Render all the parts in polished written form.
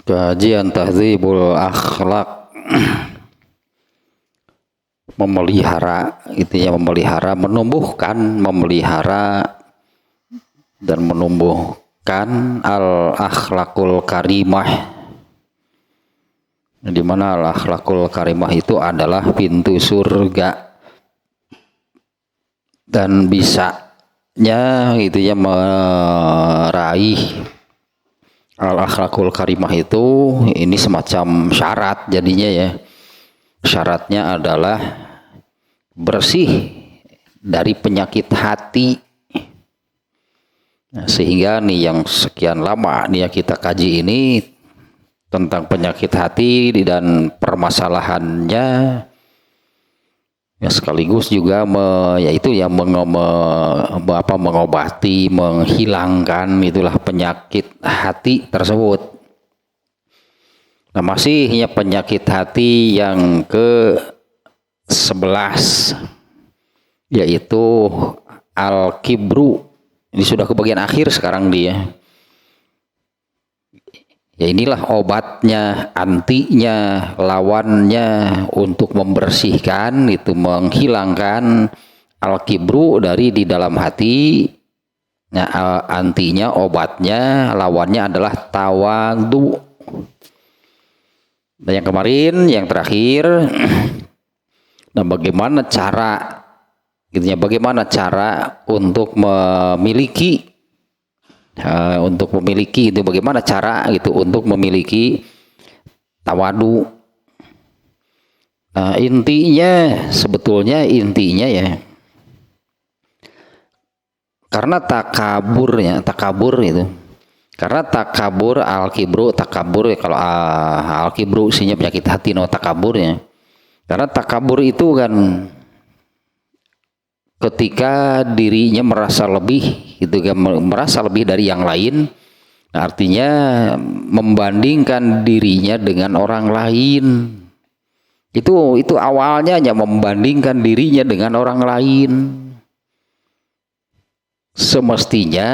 Kajian Tahdzibul Akhlak. Memelihara, itu ya, memelihara, menumbuhkan, memelihara dan menumbuhkan al-akhlakul karimah, di mana al-akhlakul karimah itu adalah pintu surga, dan bisanya itu ya meraih al-akhlakul karimah itu ini semacam syarat jadinya ya. Syaratnya adalah bersih dari penyakit hati. Nah, sehingga nih yang sekian lama nih ya kita kaji ini tentang penyakit hati dan permasalahannya, ya sekaligus juga mengobati, menghilangkan itulah penyakit hati tersebut. Nah, masihnya penyakit hati yang ke-11 yaitu al-kibru. Ini sudah ke bagian akhir sekarang dia. Ya inilah obatnya, antinya, lawannya untuk membersihkan itu, menghilangkan al-kibru dari di dalam hati. Nah, antinya, obatnya, lawannya adalah tawadu. Dan yang kemarin, yang terakhir, nah bagaimana cara, gitu ya, bagaimana cara untuk memiliki, itu bagaimana cara gitu untuk memiliki tawadu. Nah, sebetulnya intinya ya, karena takabur itu. Karena takabur, al-kibru, takabur ya, kalau al-kibru isinya penyakit hati, no takabur ya. Karena takabur itu kan ketika dirinya merasa lebih, gitu kan, merasa lebih dari yang lain. Nah, artinya membandingkan dirinya dengan orang lain. Itu awalnya hanya membandingkan dirinya dengan orang lain. Semestinya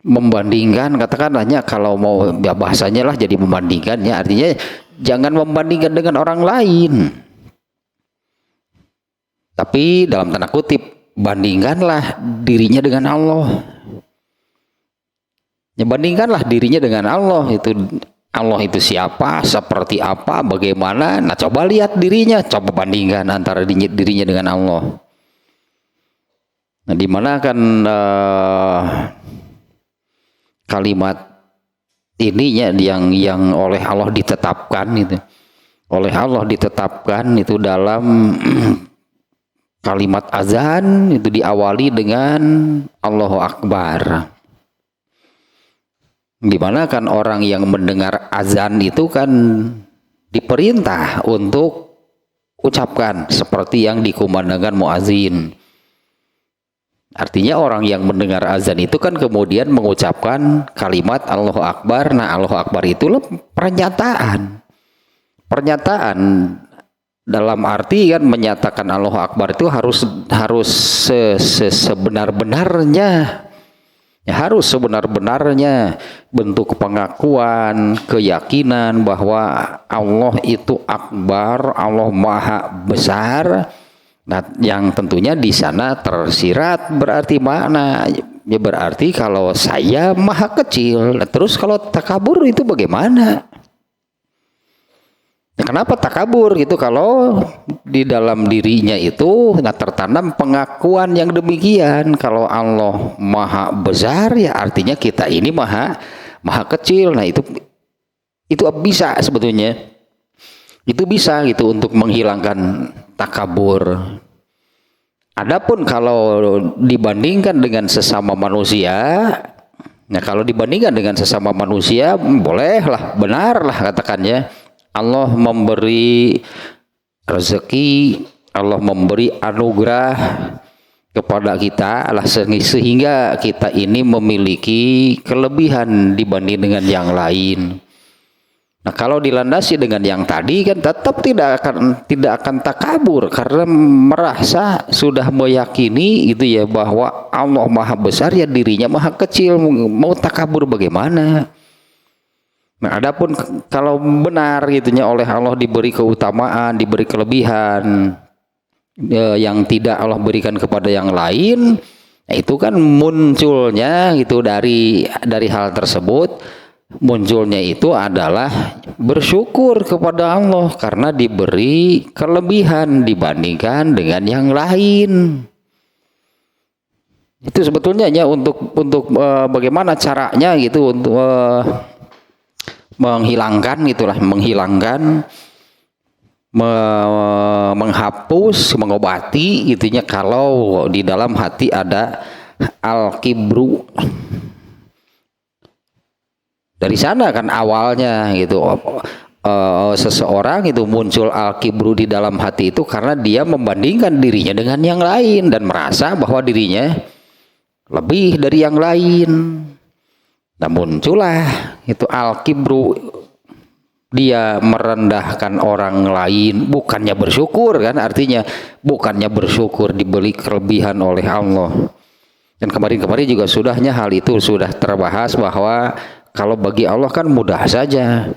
membandingkan, katakan hanya kalau mau ya bahasanya lah jadi membandingkan ya, artinya jangan membandingkan dengan orang lain, tapi dalam tanda kutip bandingkanlah dirinya dengan Allah. Ya, bandingkanlah dirinya dengan Allah. Allah itu siapa, seperti apa, bagaimana. Nah, coba lihat dirinya, coba bandingkan antara dirinya dengan Allah. Nah, dimana kan kalimat ininya yang oleh Allah ditetapkan itu dalam kalimat azan itu diawali dengan Allahu Akbar. Dimana kan orang yang mendengar azan itu kan diperintah untuk ucapkan seperti yang dikumandangkan muazin. Artinya orang yang mendengar azan itu kan kemudian mengucapkan kalimat Allahu Akbar. Nah, Allahu Akbar itulah pernyataan dalam arti kan menyatakan Allahu Akbar itu harus sebenar-benarnya, ya, harus sebenar-benarnya bentuk pengakuan, keyakinan bahwa Allah itu Akbar, Allah Maha Besar. Nah, yang tentunya di sana tersirat berarti mana? Ya berarti kalau saya maha kecil. Nah, terus kalau takabur itu bagaimana? Ya, kenapa takabur gitu? Kalau di dalam dirinya itu tertanam pengakuan yang demikian. Kalau Allah maha besar ya artinya kita ini maha kecil. Nah, itu bisa sebetulnya. Itu bisa gitu untuk menghilangkan takabur. Adapun kalau dibandingkan dengan sesama manusia, nah kalau dibandingkan dengan sesama manusia bolehlah, benarlah katakannya Allah memberi rezeki, Allah memberi anugerah kepada kita lah, sehingga kita ini memiliki kelebihan dibanding dengan yang lain. Nah, kalau dilandasi dengan yang tadi kan tetap tidak akan takabur, karena merasa sudah meyakini itu ya bahwa Allah maha besar ya dirinya maha kecil. Mau takabur bagaimana? Nah, adapun kalau benar gitunya oleh Allah diberi keutamaan, diberi kelebihan yang tidak Allah berikan kepada yang lain, itu kan munculnya gitu dari hal tersebut, munculnya itu adalah bersyukur kepada Allah karena diberi kelebihan dibandingkan dengan yang lain. Itu sebetulnya ya untuk bagaimana caranya gitu untuk menghilangkan menghapus, mengobati gitunya kalau di dalam hati ada al-kibru. Dari sana kan awalnya gitu. Seseorang itu muncul al-kibru di dalam hati itu karena dia membandingkan dirinya dengan yang lain dan merasa bahwa dirinya lebih dari yang lain. Nah, muncullah itu al-kibru, dia merendahkan orang lain, bukannya bersyukur kan, artinya bukannya bersyukur diberi kelebihan oleh Allah. Dan kemarin-kemarin juga sudahnya hal itu sudah terbahas bahwa kalau bagi Allah kan mudah saja.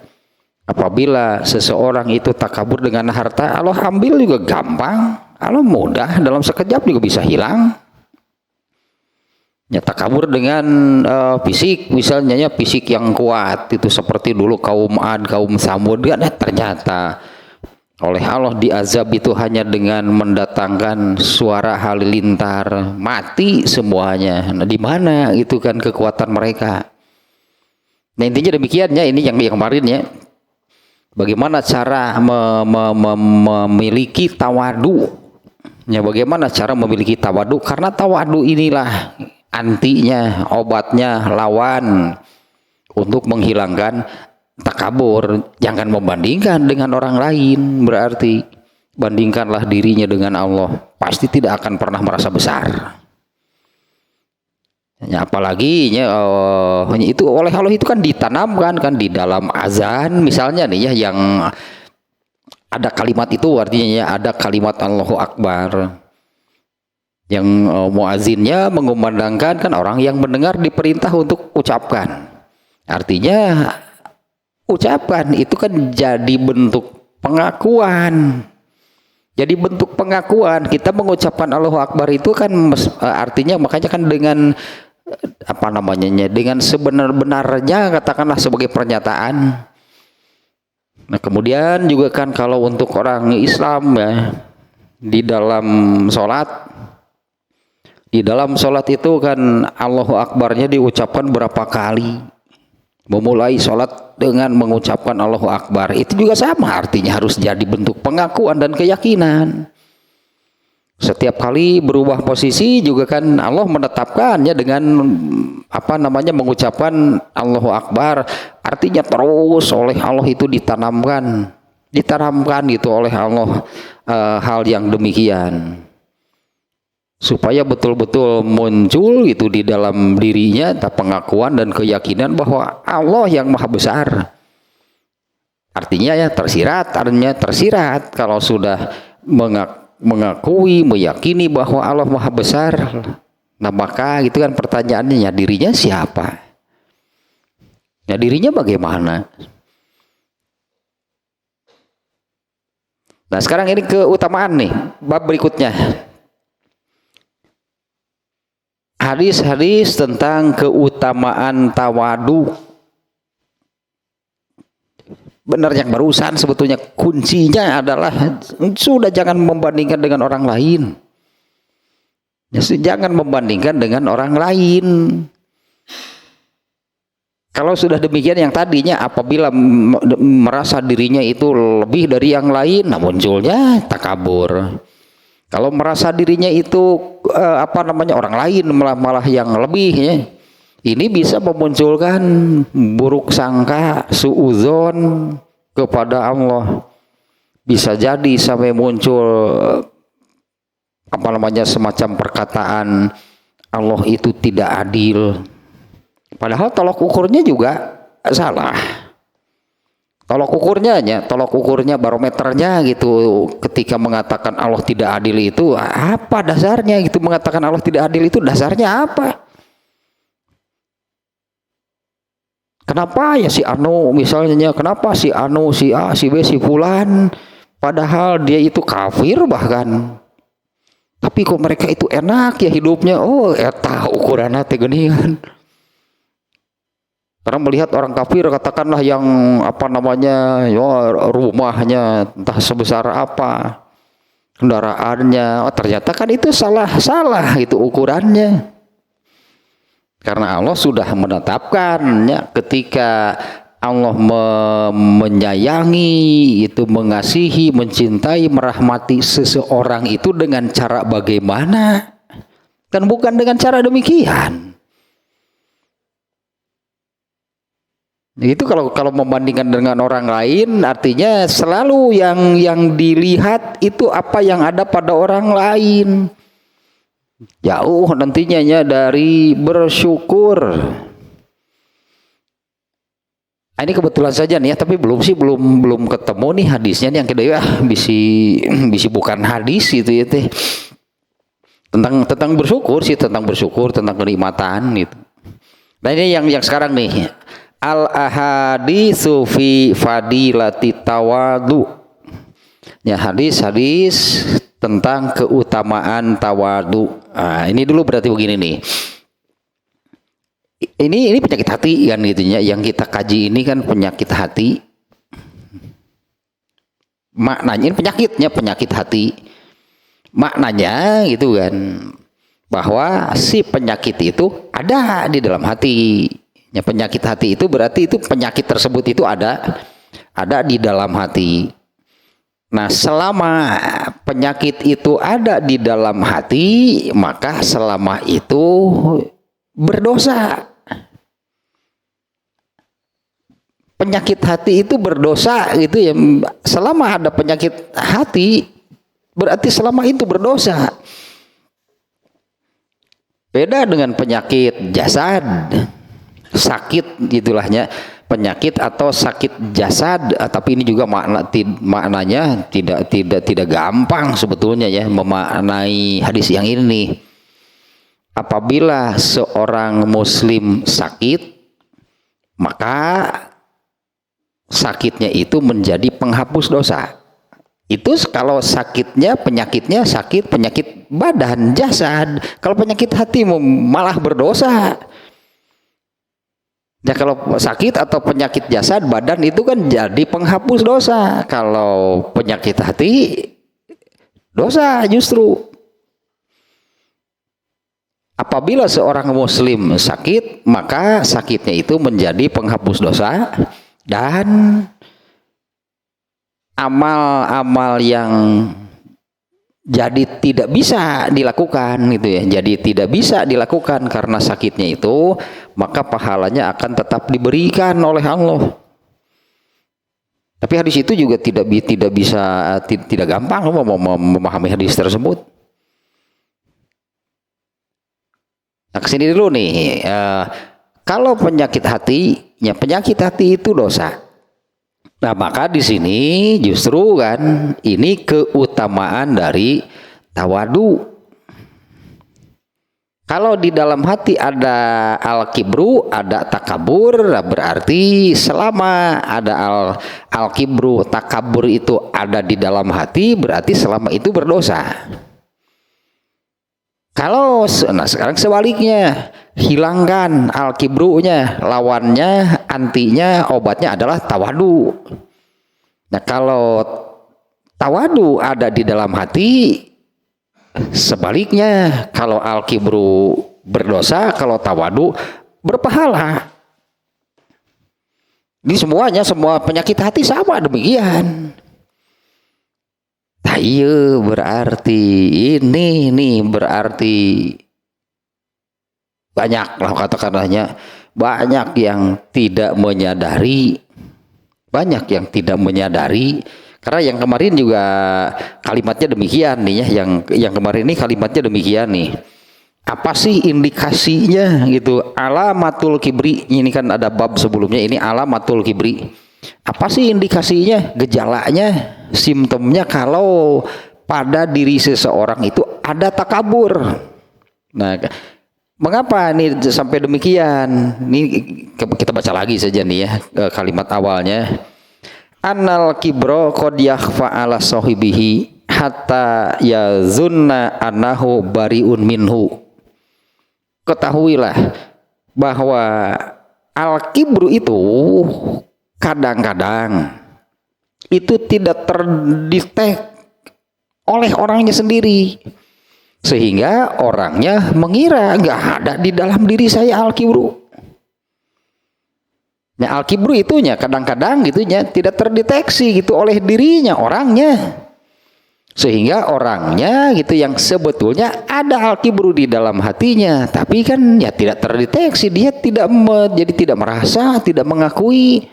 Apabila seseorang itu takabur dengan harta, Allah ambil juga gampang, Allah mudah, dalam sekejap juga bisa hilang. Ya, takabur dengan fisik, misalnya ya, fisik yang kuat itu seperti dulu kaum Ad, kaum Samud kan, ternyata oleh Allah diazab itu hanya dengan mendatangkan suara halilintar, mati semuanya. Nah, di mana itu kan kekuatan mereka? Nah, intinya demikian ya, ini yang kemarin ya. Bagaimana cara memiliki tawadu? Ya, bagaimana cara memiliki tawadu? Karena tawadu inilah antinya, obatnya, lawan untuk menghilangkan takabur. Jangan membandingkan dengan orang lain, berarti bandingkanlah dirinya dengan Allah, pasti tidak akan pernah merasa besar. Ya, apalagi itu oleh Allah itu kan ditanamkan kan di dalam azan misalnya nih ya, yang ada kalimat itu artinya ya, ada kalimat Allahu Akbar. Yang muazinnya mengumandangkan kan, orang yang mendengar diperintah untuk ucapkan. Artinya ucapan itu kan jadi bentuk pengakuan. Jadi bentuk pengakuan kita mengucapkan Allahu Akbar itu kan artinya, makanya kan dengan apa namanya, dengan sebenar-benarnya katakanlah sebagai pernyataan. Nah, kemudian juga kan kalau untuk orang Islam ya, di dalam sholat itu kan Allahu Akbarnya diucapkan berapa kali. Memulai sholat dengan mengucapkan Allahu Akbar itu juga sama, artinya harus jadi bentuk pengakuan dan keyakinan. Setiap kali berubah posisi juga kan Allah menetapkannya dengan apa namanya, mengucapkan Allahu Akbar, artinya terus oleh Allah itu ditanamkan gitu oleh Allah hal yang demikian, supaya betul-betul muncul itu di dalam dirinya pengakuan dan keyakinan bahwa Allah yang maha besar. Artinya ya tersirat kalau sudah mengakui, meyakini bahwa Allah maha besar. Nah, maka gitu kan pertanyaannya, ya dirinya siapa? Ya dirinya bagaimana? Nah, sekarang ini keutamaan nih, bab berikutnya. Hadis-hadis tentang keutamaan tawadu. Benar yang barusan, sebetulnya kuncinya adalah sudah jangan membandingkan dengan orang lain. Ya, jangan membandingkan dengan orang lain. Kalau sudah demikian, yang tadinya apabila merasa dirinya itu lebih dari yang lain, nah munculnya takabur. Kalau merasa dirinya itu apa namanya, orang lain malah yang lebih ya, ini bisa memunculkan buruk sangka, suudzon kepada Allah. Bisa jadi sampai muncul apa namanya, semacam perkataan Allah itu tidak adil. Padahal tolok ukurnya juga salah. Tolok ukurnya, barometernya gitu, ketika mengatakan Allah tidak adil itu apa dasarnya gitu, mengatakan Allah tidak adil itu dasarnya apa? Kenapa ya si anu misalnya, kenapa si anu, si A, si B, si fulan, padahal dia itu kafir bahkan. Tapi kok mereka itu enak ya hidupnya. Oh, eta ukuranna teh geuningan. Karena melihat orang kafir, katakanlah yang apa namanya, ya rumahnya entah sebesar apa, kendaraannya, oh, ternyata kan itu salah itu ukurannya. Karena Allah sudah menetapkannya ketika Allah menyayangi, itu mengasihi, mencintai, merahmati seseorang itu dengan cara bagaimana? Kan bukan dengan cara demikian. Itu kalau membandingkan dengan orang lain, artinya selalu yang dilihat itu apa yang ada pada orang lain. Jauh nantinya dari bersyukur. Ini kebetulan saja nih ya, tapi belum ketemu nih hadisnya nih yang kedua bisi bukan hadis itu ya teh. Tentang bersyukur sih, tentang kenikmatan gitu. Nah ini yang sekarang nih. Al ahaditsu fi fadilati tawadu. Ya hadis tentang keutamaan tawadu. Nah, ini dulu berarti begini nih. Ini penyakit hati kan gitunya. Yang kita kaji ini kan penyakit hati. Maknanya ini penyakit hati. Maknanya gitu kan, bahwa si penyakit itu ada di dalam hati. Ya, penyakit hati itu berarti itu penyakit tersebut itu ada di dalam hati. Nah, selama penyakit itu ada di dalam hati, maka selama itu berdosa. Penyakit hati itu berdosa gitu ya. Selama ada penyakit hati, berarti selama itu berdosa. Beda dengan penyakit jasad, sakit gitulahnya. Penyakit atau sakit jasad, tapi ini juga maknanya tidak gampang sebetulnya ya memaknai hadis yang ini. Apabila seorang muslim sakit, maka sakitnya itu menjadi penghapus dosa. Itu kalau penyakitnya sakit penyakit badan jasad. Kalau penyakit hati malah berdosa. Ya kalau sakit atau penyakit jasad badan itu kan jadi penghapus dosa. Kalau penyakit hati dosa justru. Apabila seorang muslim sakit, maka sakitnya itu menjadi penghapus dosa dan amal-amal yang jadi tidak bisa dilakukan gitu ya. Jadi tidak bisa dilakukan karena sakitnya itu, maka pahalanya akan tetap diberikan oleh Allah. Tapi hadis itu juga tidak gampang memahami hadis tersebut. Nah, kesini dulu nih. Kalau penyakit hati itu dosa. Nah, maka di sini justru kan ini keutamaan dari tawadu. Kalau di dalam hati ada al-kibru, ada takabur, berarti selama ada al-kibru, takabur itu ada di dalam hati, berarti selama itu berdosa. Nah sekarang sebaliknya, hilangkan al-kibrunya, lawannya, antinya, obatnya adalah tawadu. Nah kalau tawadu ada di dalam hati, sebaliknya, kalau al-kibru berdosa, kalau tawadu berpahala. Ini semua penyakit hati sama demikian. Nah, iya berarti ini berarti banyak lah katakanlahnya, banyak yang tidak menyadari, karena yang kemarin juga kalimatnya demikian nih ya, yang kemarin ini kalimatnya demikian nih. Apa sih indikasinya gitu? Alamatul kibri, ini kan ada bab sebelumnya, ini alamatul kibri. Apa sih indikasinya, gejalanya, simptomnya kalau pada diri seseorang itu ada takabur? Nah, Mengapa nih sampai demikian? Ini kita baca lagi saja nih ya kalimat awalnya. Annal kibro qad yakhfa ala sahibihi hatta yazunna annahu bariun minhu. Ketahuilah bahwa al-kibru itu kadang-kadang itu tidak terdetek oleh orangnya sendiri, sehingga orangnya mengira nggak ada di dalam diri saya al-kibru. Nah, al-kibru itunya kadang-kadang gitunya tidak terdeteksi gitu oleh dirinya orangnya, sehingga orangnya gitu yang sebetulnya ada al-kibru di dalam hatinya, tapi kan ya tidak terdeteksi, dia jadi tidak merasa, tidak mengakui.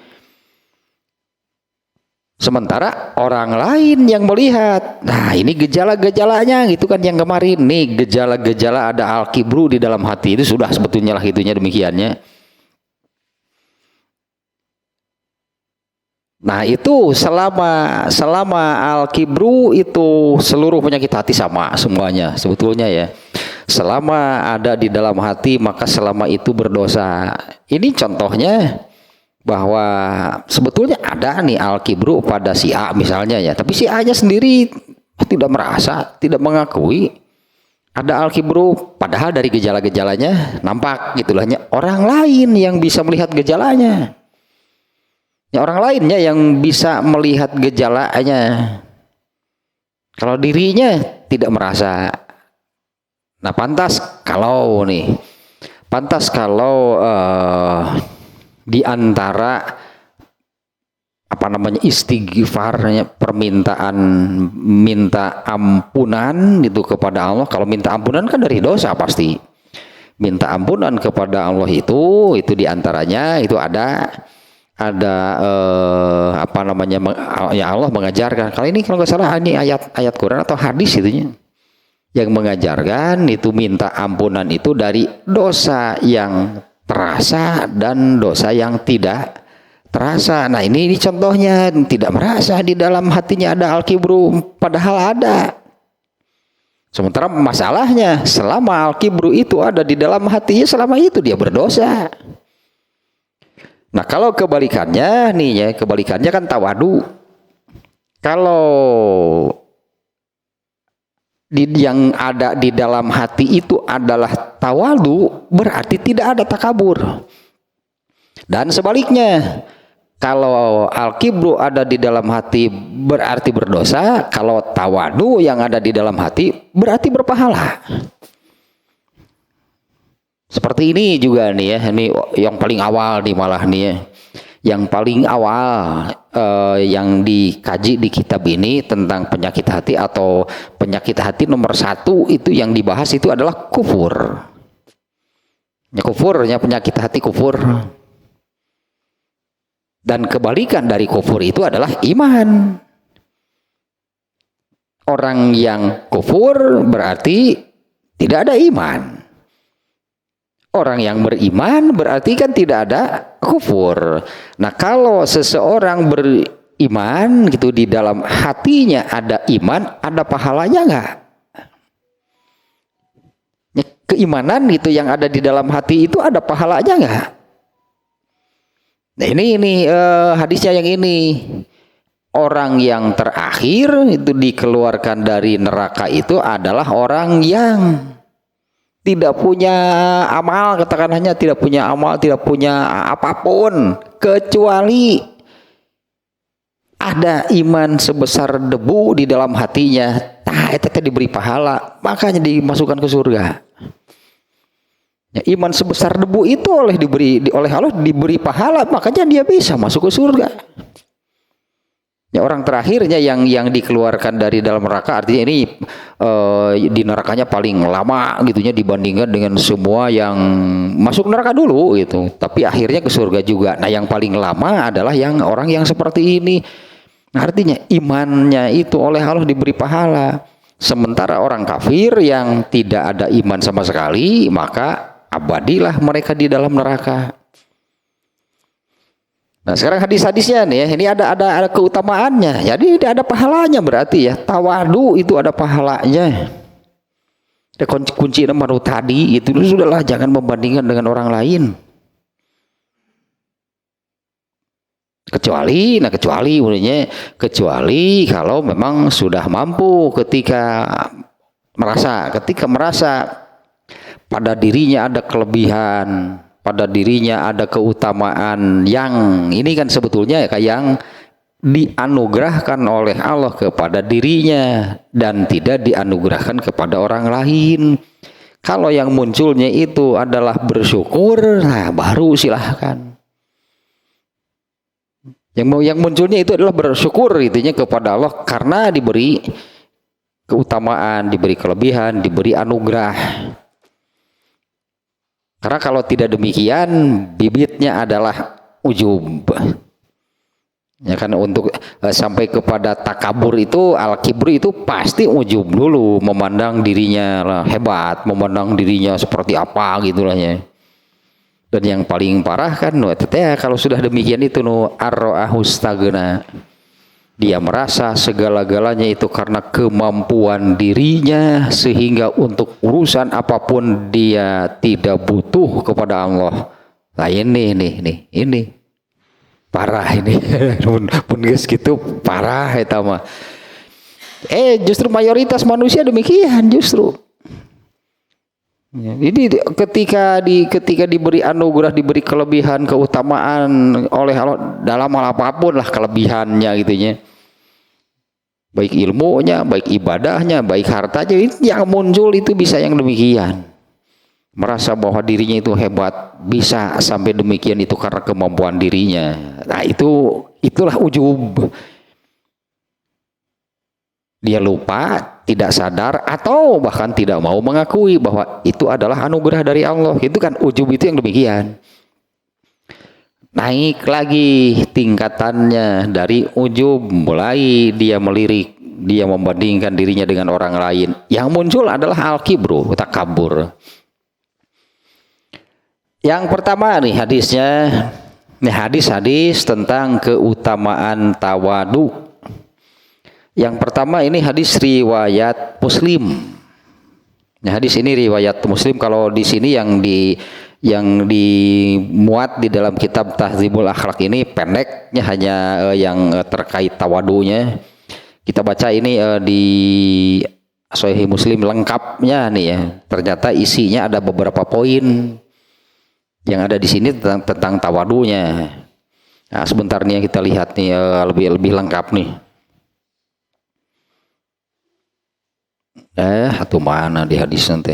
Sementara orang lain yang melihat, nah ini gejala-gejalanya gitu kan yang kemarin nih, gejala-gejala ada al-kibru di dalam hati itu sudah sebetulnya lah itunya demikiannya. Nah itu selama al-kibru itu seluruh penyakit hati sama semuanya sebetulnya ya. Selama ada di dalam hati maka selama itu berdosa. Ini contohnya bahwa sebetulnya ada nih al-kibru pada si A misalnya ya, tapi si A-nya sendiri tidak merasa, tidak mengakui ada al-kibru, padahal dari gejala-gejalanya nampak gitulahnya orang lain yang bisa melihat gejalanya. Ya, orang lainnya yang bisa melihat gejalanya. Kalau dirinya tidak merasa. Nah, pantas kalau di antara istighfarnya permintaan minta ampunan itu kepada Allah. Kalau minta ampunan kan dari dosa pasti. Minta ampunan kepada Allah itu diantaranya itu ada ya Allah mengajarkan. Kali ini kalau nggak salah ini ayat Quran atau hadis itunya yang mengajarkan itu minta ampunan itu dari dosa yang terasa dan dosa yang tidak terasa. Nah ini contohnya tidak merasa di dalam hatinya ada al-kibru padahal ada. Sementara masalahnya selama al-kibru itu ada di dalam hatinya selama itu dia berdosa. Nah kalau kebalikannya nih ya, kebalikannya kan tawadu. Kalau yang ada di dalam hati itu adalah tawadu, berarti tidak ada takabur. Dan sebaliknya, kalau al-kibru ada di dalam hati berarti berdosa, kalau tawadu yang ada di dalam hati berarti berpahala. Seperti ini juga nih ya, ini yang paling awal nih malah nih ya. Yang paling awal yang dikaji di kitab ini tentang penyakit hati atau penyakit hati nomor 1 itu yang dibahas itu adalah kufur. Ya kufurnya penyakit hati kufur. Dan kebalikan dari kufur itu adalah iman. Orang yang kufur berarti tidak ada iman. Orang yang beriman berarti kan tidak ada kufur. Nah kalau seseorang beriman gitu di dalam hatinya ada iman, ada pahalanya nggak? Keimanan gitu yang ada di dalam hati itu ada pahalanya nggak? Nah ini hadisnya yang ini. Orang yang terakhir itu dikeluarkan dari neraka itu adalah orang yang tidak punya amal, katakan hanya tidak punya amal, tidak punya apapun kecuali ada iman sebesar debu di dalam hatinya. Itu diberi pahala, makanya dimasukkan ke surga. Ya, iman sebesar debu itu oleh Allah diberi pahala, makanya dia bisa masuk ke surga. Ya, orang terakhirnya yang dikeluarkan dari dalam neraka artinya ini di nerakanya paling lama gitunya dibandingkan dengan semua yang masuk neraka dulu gitu. Tapi akhirnya ke surga juga. Nah, yang paling lama adalah yang orang yang seperti ini. Nah, artinya imannya itu oleh Allah diberi pahala. Sementara orang kafir yang tidak ada iman sama sekali, maka abadilah mereka di dalam neraka. Nah sekarang hadis-hadisnya nih ya, ini ada keutamaannya. Jadi tidak ada pahalanya berarti ya. Tawadu itu ada pahalanya. kunci baru tadi itu sudahlah, jangan membandingkan dengan orang lain. Kecuali kalau memang sudah mampu ketika merasa pada dirinya ada kelebihan, pada dirinya ada keutamaan yang ini kan sebetulnya kayak yang dianugerahkan oleh Allah kepada dirinya dan tidak dianugerahkan kepada orang lain. Kalau yang munculnya itu adalah bersyukur, nah baru silahkan. Yang munculnya itu adalah bersyukur itunya kepada Allah karena diberi keutamaan, diberi kelebihan, diberi anugerah. Karena kalau tidak demikian, bibitnya adalah ujub. Ya kan, untuk sampai kepada takabur itu, al-kibru itu pasti ujub dulu, memandang dirinya lah hebat, memandang dirinya seperti apa gitulah ya. Dan yang paling parah kan kalau sudah demikian itu ar-ra'ahustagna, dia merasa segala-galanya itu karena kemampuan dirinya sehingga untuk urusan apapun dia tidak butuh kepada Allah. Nah ini parah ini. Pun guys gitu parah eta mah. Justru mayoritas manusia demikian justru. Jadi ketika diberi anugerah, diberi kelebihan, keutamaan oleh Allah dalam hal apapun lah kelebihannya gitunya, baik ilmunya, baik ibadahnya, baik hartanya, yang muncul itu bisa yang demikian, merasa bahwa dirinya itu hebat, bisa sampai demikian itu karena kemampuan dirinya. Nah itulah ujub. Dia lupa, tidak sadar, atau bahkan tidak mau mengakui bahwa itu adalah anugerah dari Allah. Itu kan ujub itu yang demikian. Naik lagi tingkatannya dari ujub, mulai dia melirik, dia membandingkan dirinya dengan orang lain. Yang muncul adalah al-kibru, takabur. Yang pertama nih hadisnya, hadis-hadis tentang keutamaan tawadu. Yang pertama ini hadis riwayat Muslim. Nah, hadis ini riwayat Muslim. Kalau di sini yang dimuat di dalam kitab Tahdzibul Akhlaq ini pendeknya hanya yang terkait tawadunya. Kita baca ini di Sahih Muslim lengkapnya nih ya. Ternyata isinya ada beberapa poin yang ada di sini tentang tawadunya. Nah, sebentar nih kita lihat nih lebih lengkap nih. Atau mana di hadis nanti?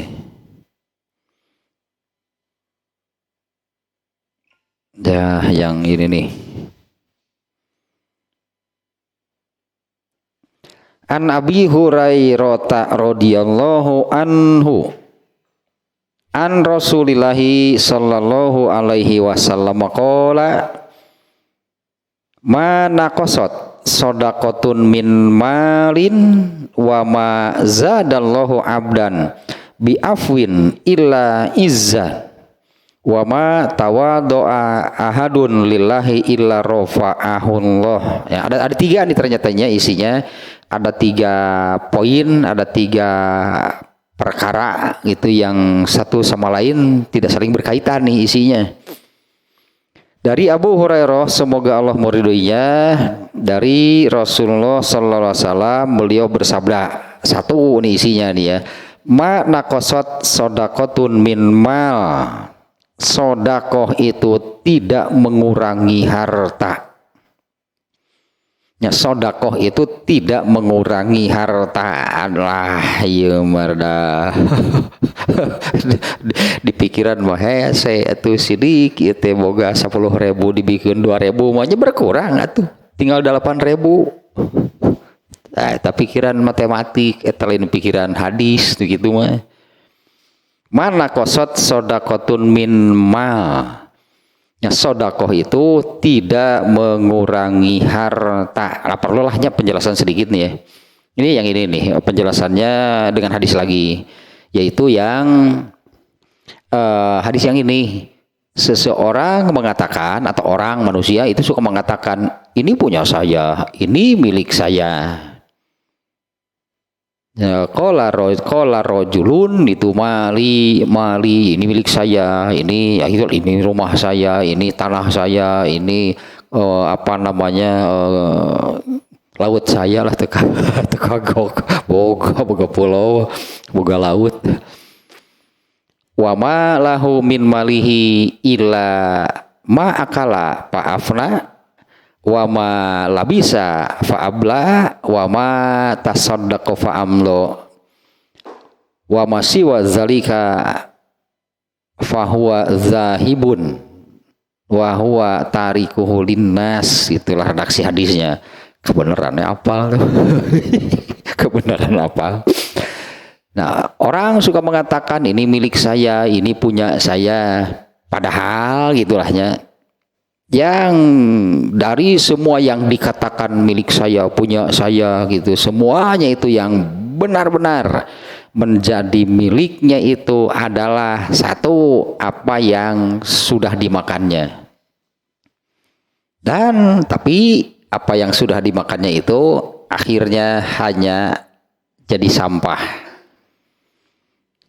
Ya, yang ini nih. An Abi Hurairah radhiyallahu anhu an Rasulillahi sallallahu alaihi wasallam qala ma naqasat shadaqatun min malin wa ma zadallahu abdan bi afwin illa izza wa ma tawadoa ahadun lillahi illa rafa'ahullah. Ya, ada tiga nih ternyatanya isinya, ada 3 poin, ada 3 perkara gitu yang satu sama lain tidak saling berkaitan nih isinya. Dari Abu Hurairah, semoga Allah meridhoinya, dari Rasulullah sallallahu alaihi wasallam, beliau bersabda, satu nih isinya nih ya, ma naqasat shadaqatun min mal, sedekah itu tidak mengurangi harta. Ya, sedekah itu tidak mengurangi harta. Lah ieu marda. Di pikiran mah saya atuh sidik ieu teh boga 10.000 dibikeun 2.000 mah nya berkurang atuh. Tinggal 8.000. Eta pikiran matematik, eta lain pikiran hadis gitu mah. Mana kosot sedekatun min mal. Ya, sedekah itu tidak mengurangi harta. Nah, perlulahnya penjelasan sedikit nih ya. Ini yang ini nih penjelasannya dengan hadis lagi, yaitu yang hadis yang ini, seseorang mengatakan atau orang manusia itu suka mengatakan ini punya saya, ini milik saya. Ya, qala rajulun itu mali ini milik saya, ini ya gitu, ini rumah saya, ini tanah saya, ini apa namanya laut saya lah teka teka boga pulau boga laut. Wa ma lahu min malihi illa ma akala afna wa ma labisa fa abla wa ma tasaddaqa fa amlo wa ma siwa zalika fa huwa zahibun wa huwa tarikuhu linnas. Itulah redaksi hadisnya. Kebenarannya apa? Kebenaran apa? Nah, orang suka mengatakan ini milik saya, ini punya saya, padahal gitulahnya yang dari semua yang dikatakan milik saya, punya saya gitu, semuanya itu yang benar-benar menjadi miliknya itu adalah satu, apa yang sudah dimakannya. Dan tapi apa yang sudah dimakannya itu akhirnya hanya jadi sampah.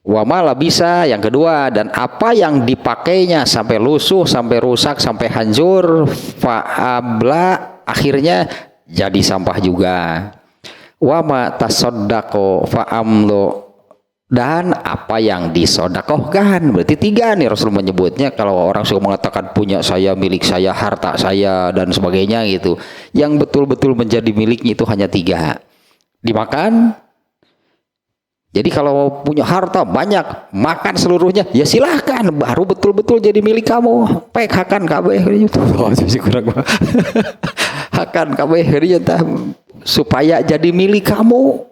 Wa ma labisa yang kedua, dan apa yang dipakainya sampai lusuh, sampai rusak, sampai hancur, fa'abla akhirnya jadi sampah juga. Wa ma tasaddaqo fa'amlo, dan apa yang disodakohkan. Berarti tiga nih Rasul menyebutnya. Kalau orang suka mengatakan punya saya, milik saya, harta saya dan sebagainya gitu, yang betul-betul menjadi miliknya itu hanya tiga. Dimakan. Jadi kalau punya harta banyak, makan seluruhnya, ya silahkan, baru betul-betul jadi milik kamu. Pek hakan kabeh hakan kabeh supaya jadi milik kamu.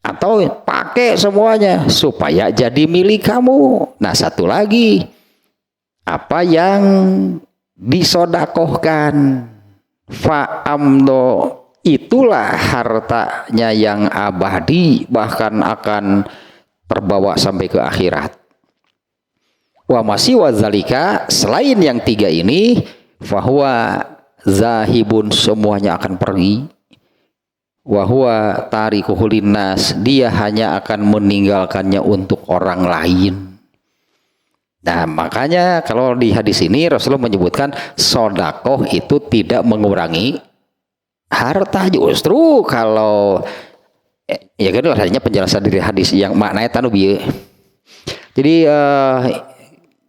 Atau pakai semuanya supaya jadi milik kamu. Nah, satu lagi, apa yang disodakohkan, fa'amdo, itulah hartanya yang abadi, bahkan akan terbawa sampai ke akhirat. Wa masih wazalika, selain yang tiga ini, fahuwa zahibun, semuanya akan pergi. Wa huwa tarikuhu linnas, dia hanya akan meninggalkannya untuk orang lain. Nah, makanya kalau di hadis ini Rasulullah menyebutkan sodakoh itu tidak mengurangi harta. Justru kalau ya kan adanya penjelasan dari hadis yang maknanya tanu bieu. Jadi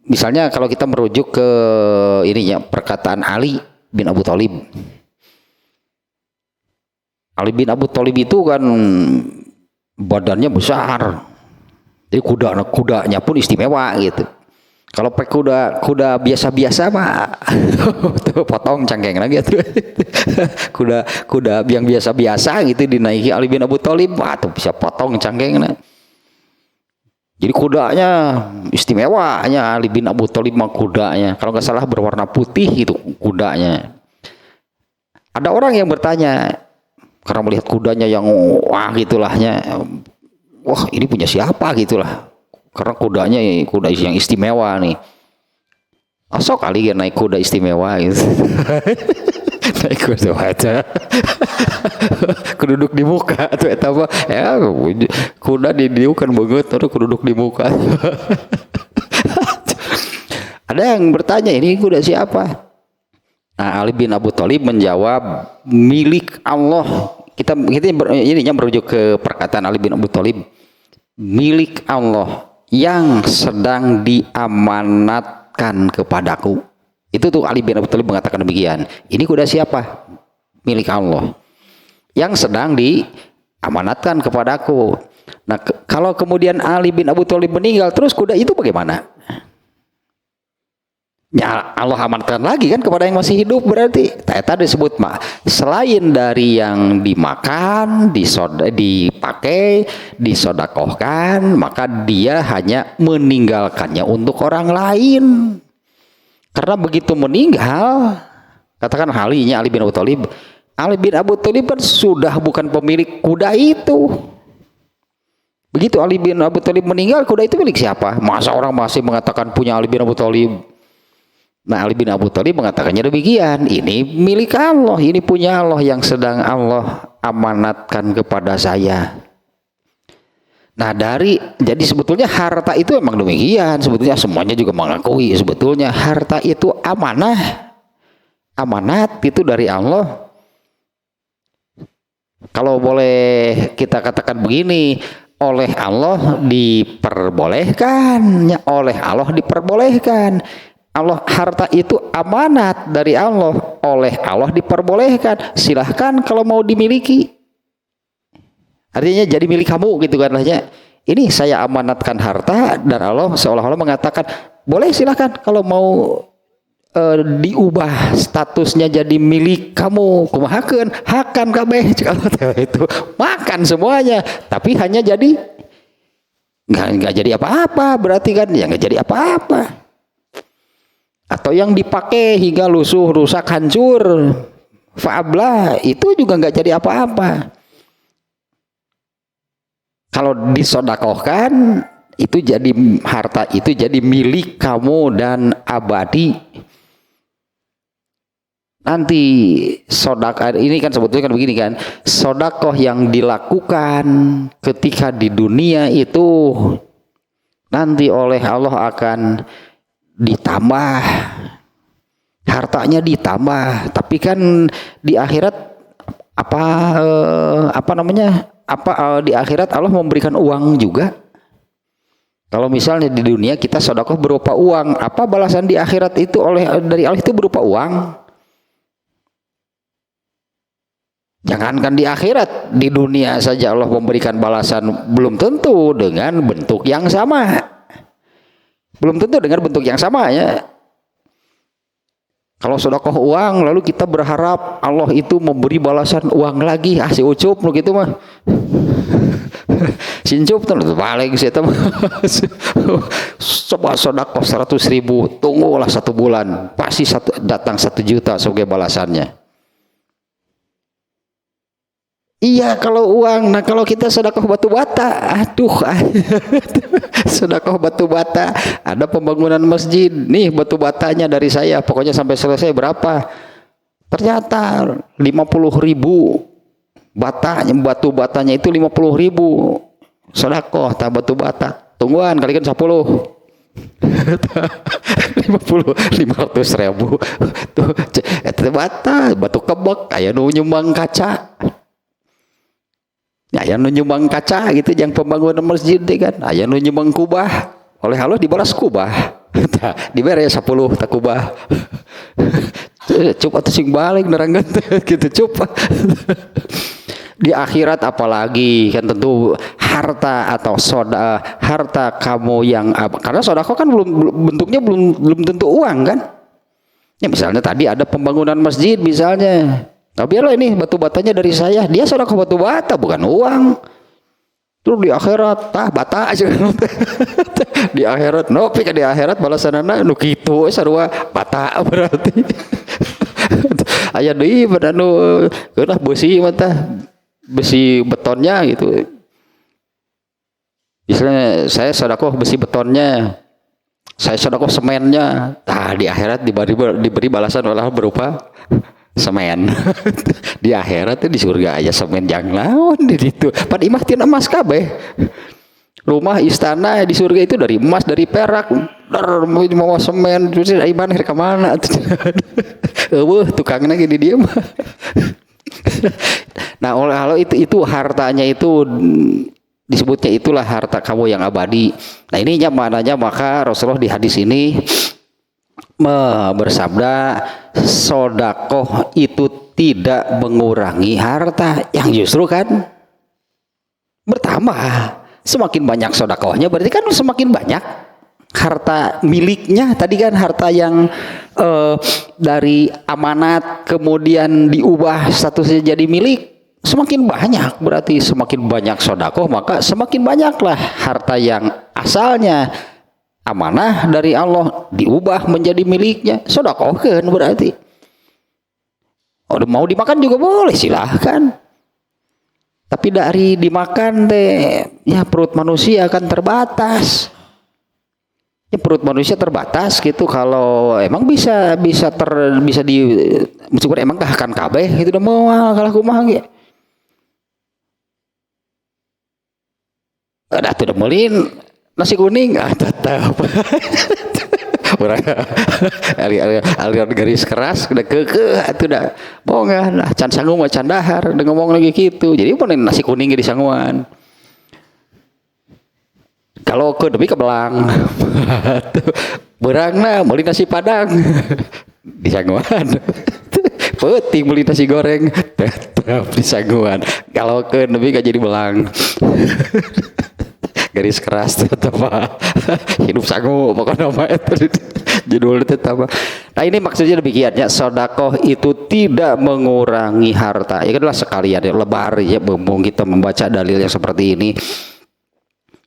misalnya kalau kita merujuk ke ininya perkataan Ali bin Abu Thalib. Ali bin Abu Thalib itu kan badannya besar. Jadi kudanya pun istimewa gitu. Kalau pakai kuda biasa-biasa mah tuh potong cangkeng lagi tuh. kuda yang biasa-biasa gitu dinaiki Ali bin Abu Thalib, wah tuh bisa potong cangkengnya. Jadi kudanya istimewanya Ali bin Abu Thalib mah kudanya. Kalau nggak salah berwarna putih itu kudanya. Ada orang yang bertanya karena melihat kudanya yang wah gitulahnya, wah ini punya siapa gitulah. Karena kudanya kuda yang istimewa nih. Asok kali ya naik kuda istimewa gitu. Naik kuda aja. Keduduk di muka tuh eta mah ya kuda didiukan banget terus keduduk di muka. Ada yang bertanya ini kuda siapa? Nah, Ali bin Abu Thalib menjawab milik Allah. Kita ininya merujuk ke perkataan Ali bin Abu Thalib, milik Allah yang sedang diamanatkan kepadaku. Itu tuh Ali bin Abi Thalib mengatakan demikian. Ini kuda siapa? Milik Allah yang sedang diamanatkan kepadaku. Nah, kalau kemudian Ali bin Abi Thalib meninggal, terus kuda itu bagaimana? Ya Allah amanatkan lagi kan kepada yang masih hidup, berarti tadi disebut mah selain dari yang dimakan, dipakai, disodakohkan, maka dia hanya meninggalkannya untuk orang lain. Karena begitu meninggal, katakan Ali bin Abu Thalib, Ali bin Abu Thalib kan sudah bukan pemilik kuda itu. Begitu Ali bin Abu Thalib meninggal, kuda itu milik siapa? Masa orang masih mengatakan punya Ali bin Abu Thalib? Nah, Ali bin Abi Thalib mengatakannya demikian. Ini milik Allah, ini punya Allah yang sedang Allah amanatkan kepada saya. Nah, jadi sebetulnya harta itu memang demikian. Sebetulnya semuanya juga mengakui sebetulnya harta itu amanah. Amanat itu dari Allah. Kalau boleh kita katakan begini, oleh Allah diperbolehkan, oleh Allah diperbolehkan. Allah, harta itu amanat dari Allah, oleh Allah diperbolehkan. Silahkan kalau mau dimiliki. Artinya jadi milik kamu gitu kan lahnya. Ini saya amanatkan harta dan Allah seolah-olah mengatakan boleh silahkan kalau mau diubah statusnya jadi milik kamu. Kumahakeun hakan kabeh itu makan semuanya, tapi hanya jadi nggak jadi apa-apa, berarti kan ya nggak jadi apa-apa. Atau yang dipakai hingga lusuh, rusak, hancur, fa'ablah, itu juga nggak jadi apa-apa. Kalau disodakohkan, itu jadi harta itu jadi milik kamu dan abadi. Nanti sodakoh ini kan sebetulnya kan begini kan, sodakoh yang dilakukan ketika di dunia itu nanti oleh Allah akan ditambah, hartanya ditambah. Tapi kan di akhirat di akhirat Allah memberikan uang juga. Kalau misalnya di dunia kita sedekah berupa uang, apa balasan di akhirat itu dari Allah itu berupa uang? Jangankan di akhirat, di dunia saja Allah memberikan balasan belum tentu dengan bentuk yang sama. Belum tentu dengan bentuk yang sama ya. Kalau sedekah uang lalu kita berharap Allah itu memberi balasan uang lagi, si ucup lu gitu mah. Sincup tuh balik sih mah. Coba sedekah 100.000, tunggulah 1 bulan, pasti datang 1 juta sebagai balasannya. Iya kalau uang. Nah kalau kita sedekah batu bata, aduh, sedekah batu bata, ada pembangunan masjid, nih batu batanya dari saya, pokoknya sampai selesai berapa? Ternyata 50.000 batanya, batu batanya itu 50.000 sedekah tak batu bata. Tungguan kalikan 10. 500.000 tuh batu kebek kayak nyumbang kaca. Ya, yang nyumbang kaca gitu, yang pembangunan masjid kan, yang nyumbang kubah, oleh Allah dibalas kubah, diberi 10 tak kubah, cup atau sing balik nerangan gitu cup. Di akhirat apalagi kan tentu harta atau harta kamu yang apa? Karena sodako kan bentuknya belum tentu uang kan? Ya misalnya tadi ada pembangunan masjid misalnya. Tapi biarlah ini batu batanya dari saya, dia sedekah batu bata bukan uang. Terus di akhirat bata aja. Di akhirat di akhirat balasanana nu kitu sarua bata berarti. Aya deui pada nu geunah besi mah besi betonnya gitu. Misalnya saya sedekah besi betonnya, saya sedekah semennya. Di akhirat diberi balasan oleh berupa semen. Di akhirat di surga aja semen yang lawan di situ. Pada imah tina emas kabeh. Rumah istana di surga itu dari emas, dari perak. Mau semen terus iman ke mana? Tukangnya gini dia mah. Nah, oleh Allah itu hartanya itu disebutnya itulah harta kamu yang abadi. Nah, ininya maknanya maka Rasulullah di hadis ini bersabda sodakoh itu tidak mengurangi harta, yang justru kan bertambah. Semakin banyak sodakohnya berarti kan semakin banyak harta miliknya. Tadi kan harta yang dari amanat kemudian diubah statusnya jadi milik, semakin banyak berarti semakin banyak sodakoh maka semakin banyaklah harta yang asalnya amanah dari Allah diubah menjadi miliknya, sedekahkeun berarti. Mau dimakan juga boleh, silahkan. Tapi dari dimakan ya perut manusia akan terbatas. Ya, perut manusia terbatas gitu. Kalau emang bisa di meskipun emang akan kabeh gitu udah mau kalah kumaha ge. Ada tuh udah mulin nasi kuning tetap. Urang aliran garis keras udah atuh udah bohongan lah can sanggup mah can dahar udah ngomong lagi gitu. Jadi mau nasi kuning di sanguan. Kalau ke demi kebelang berangna beli nasi padang di sanguan penting beli nasi goreng tetap di sanguan. Kalau ke demi gak jadi belang garis keras tetap hidup sanggup pokoknya nama itu judul tetap. Nah ini maksudnya demikian ya, sodakoh itu tidak mengurangi harta. Ya adalah sekalian ya, lebar ya bumbu kita membaca dalil yang seperti ini.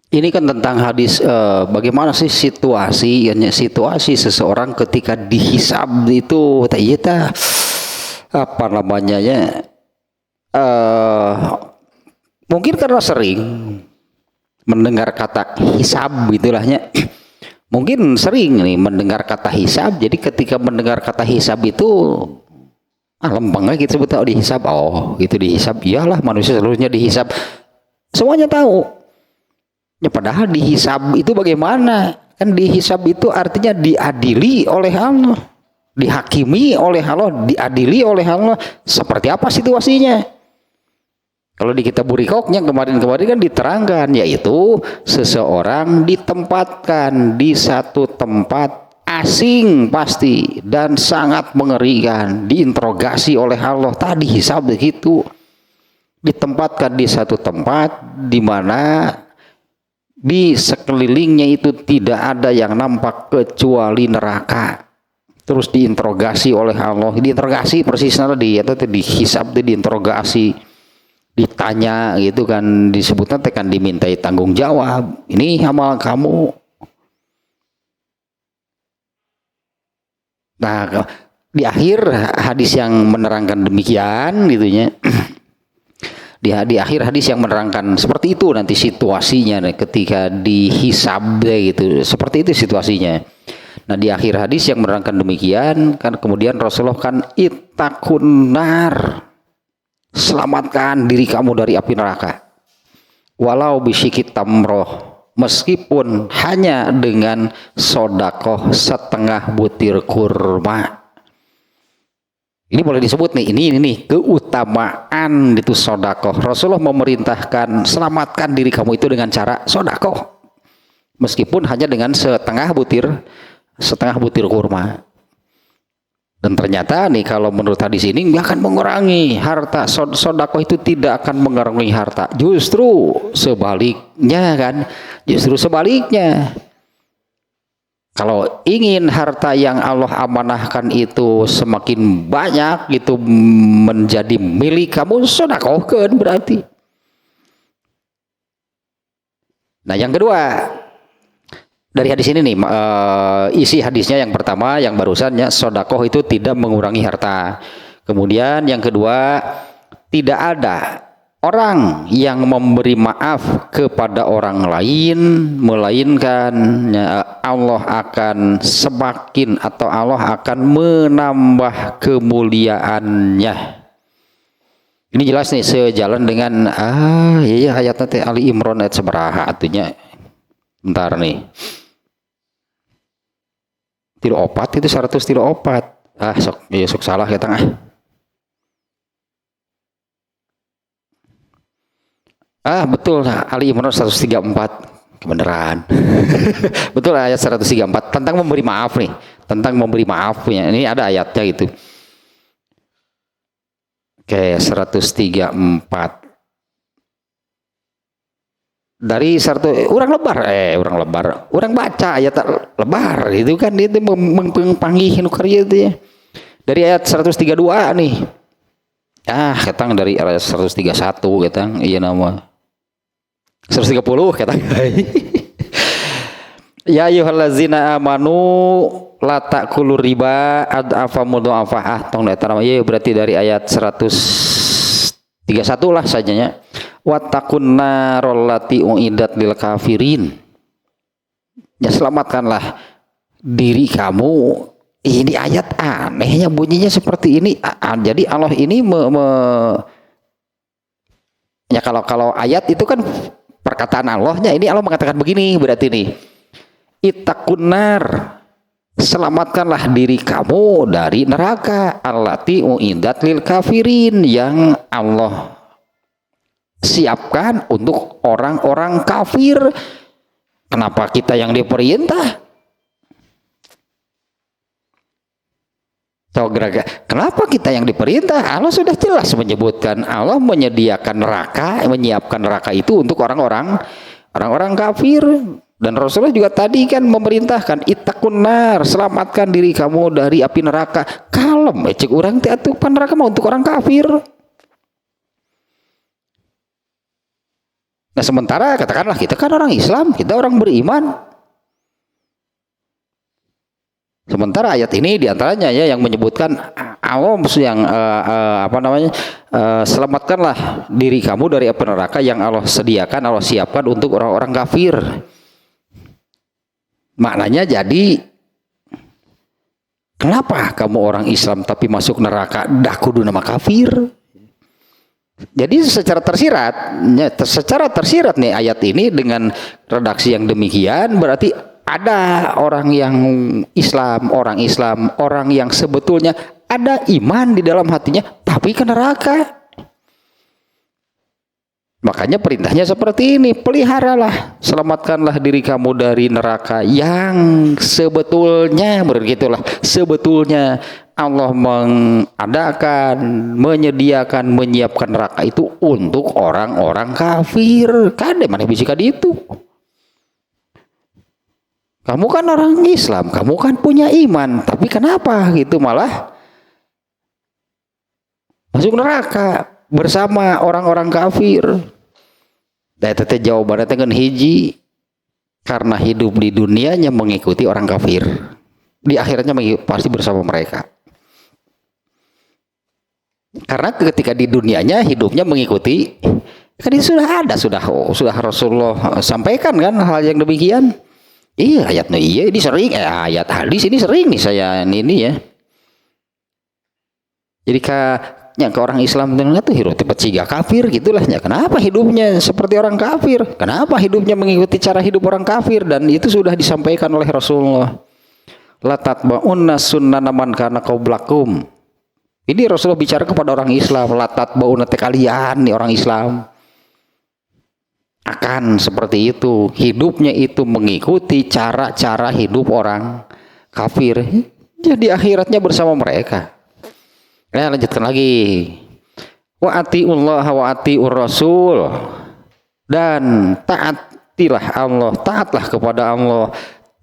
Ini kan tentang hadis bagaimana sih situasi seseorang ketika dihisab itu apa namanya ya mungkin karena sering mendengar kata hisab gitulahnya. Mungkin sering nih mendengar kata hisab, jadi ketika mendengar kata hisab itu lempeng gitu sebetulnya dihisab, oh gitu dihisab, iyalah manusia seluruhnya dihisab, semuanya tahu. Ya padahal dihisab itu bagaimana? Kan dihisab itu artinya diadili oleh Allah, dihakimi oleh Allah, diadili oleh Allah. Seperti apa situasinya? Kalau di kitab Burikoknya kemarin-kemarin kan diterangkan, yaitu seseorang ditempatkan di satu tempat asing pasti dan sangat mengerikan, diinterogasi oleh Allah. Tadi hisab begitu, ditempatkan di satu tempat di mana di sekelilingnya itu tidak ada yang nampak kecuali neraka. Terus diinterogasi oleh Allah, diinterogasi persisnya tadi atau dihisab, diinterogasi, ditanya gitu kan, disebutnya tekan dimintai tanggung jawab. Ini amal kamu. Nah, di akhir hadis yang menerangkan demikian gitunya. Di akhir hadis yang menerangkan seperti itu nanti situasinya ketika dihisab gitu, seperti itu situasinya. Nah di akhir hadis yang menerangkan demikian kan kemudian Rasulullah kan ittaqun nar, selamatkan diri kamu dari api neraka, walau bisyikit tamroh, meskipun hanya dengan sodakoh setengah butir kurma. Ini boleh disebut nih, ini keutamaan itu sodakoh. Rasulullah memerintahkan selamatkan diri kamu itu dengan cara sodakoh, meskipun hanya dengan setengah butir kurma. Dan ternyata nih kalau menurut hadis ini nggak akan mengurangi harta. Sodakoh itu tidak akan mengurangi harta, justru sebaliknya kan, justru sebaliknya. Kalau ingin harta yang Allah amanahkan itu semakin banyak, itu menjadi milik kamu, sedekahkan berarti. Nah yang kedua dari hadis ini nih, isi hadisnya yang pertama yang barusannya, sedekah itu tidak mengurangi harta. Kemudian yang kedua, tidak ada orang yang memberi maaf kepada orang lain melainkan Allah akan semakin atau Allah akan menambah kemuliaannya. Ini jelas nih sejalan dengan ayat Ali Imran ayat seberaha atunya. Bentar nih. Tidak opat itu 100 tidak opat. Sok salah ya tengah. Betul Ali Imran 134 kebenaran. Betul ayat 134 tentang memberi maaf nih, tentang memberi maaf ya. Ini ada ayatnya itu. Oke, 134 dari orang baca ayat lebar itu kan itu mengpanggih nukarya itu ya. Dari ayat 132 nih. Ketang dari ayat 131 ketang iya nama 130 ketang. Ya ayyuhallazina amanu la ta'kulu riba ad'afa mudha'afah. Tong eta nama ieu berarti dari ayat 131 lah sajanya. Wattaqun narallati uiddat lil kafirin. Ya selamatkanlah diri kamu. Ini ayat anehnya bunyinya seperti ini. Jadi Allah ini ya kalau ayat itu kan perkataan Allahnya, ini Allah mengatakan begini, berarti nih ittaqunar, selamatkanlah diri kamu dari neraka allati uiddat lil kafirin, yang Allah siapkan untuk orang-orang kafir. Kenapa kita yang diperintah? Kenapa kita yang diperintah? Allah sudah jelas menyebutkan, Allah menyediakan neraka, menyiapkan neraka itu untuk orang-orang kafir. Dan Rasulullah juga tadi kan memerintahkan ittaqunnar, selamatkan diri kamu dari api neraka. Kalem cek urang teh atuh pan neraka mah untuk orang kafir. Nah sementara katakanlah kita kan orang Islam, kita orang beriman. Sementara ayat ini diantaranya ya yang menyebutkan Allah yang selamatkanlah diri kamu dari api neraka yang Allah sediakan, Allah siapkan untuk orang-orang kafir. Maknanya jadi kenapa kamu orang Islam tapi masuk neraka dah kudu nama kafir? Jadi secara tersirat nih ayat ini dengan redaksi yang demikian, berarti ada orang yang orang Islam, orang yang sebetulnya ada iman di dalam hatinya, tapi ke neraka. Makanya perintahnya seperti ini, peliharalah, selamatkanlah diri kamu dari neraka yang sebetulnya, begitulah, sebetulnya Allah mengadakan, menyediakan, menyiapkan neraka itu untuk orang-orang kafir. Kade mana bisa itu? Kamu kan orang Islam, kamu kan punya iman, tapi kenapa gitu malah masuk neraka bersama orang-orang kafir? Dan teteh jawabannya dengan hiji, karena hidup di dunianya mengikuti orang kafir, di akhirnya pasti bersama mereka. Karena ketika di dunianya hidupnya mengikuti, kan itu sudah Rasulullah sampaikan kan hal yang demikian. Iya ayatnya iya ini sering ayat hadis ini sering nih saya ini ya. Jadi ke orang Islam itu hidup tipe ciga kafir gitulah ya. Kenapa hidupnya seperti orang kafir? Kenapa hidupnya mengikuti cara hidup orang kafir? Dan itu sudah disampaikan oleh Rasulullah. La tatba'unna sunnana man kana qablakum. Ini Rasulullah bicara kepada orang Islam. La tatba'unna kalian nih orang Islam akan seperti itu, hidupnya itu mengikuti cara-cara hidup orang kafir, jadi akhiratnya bersama mereka. Lanjutkan lagi, wa atiullah wa atiur rasul, dan taatilah Allah, taatlah kepada Allah,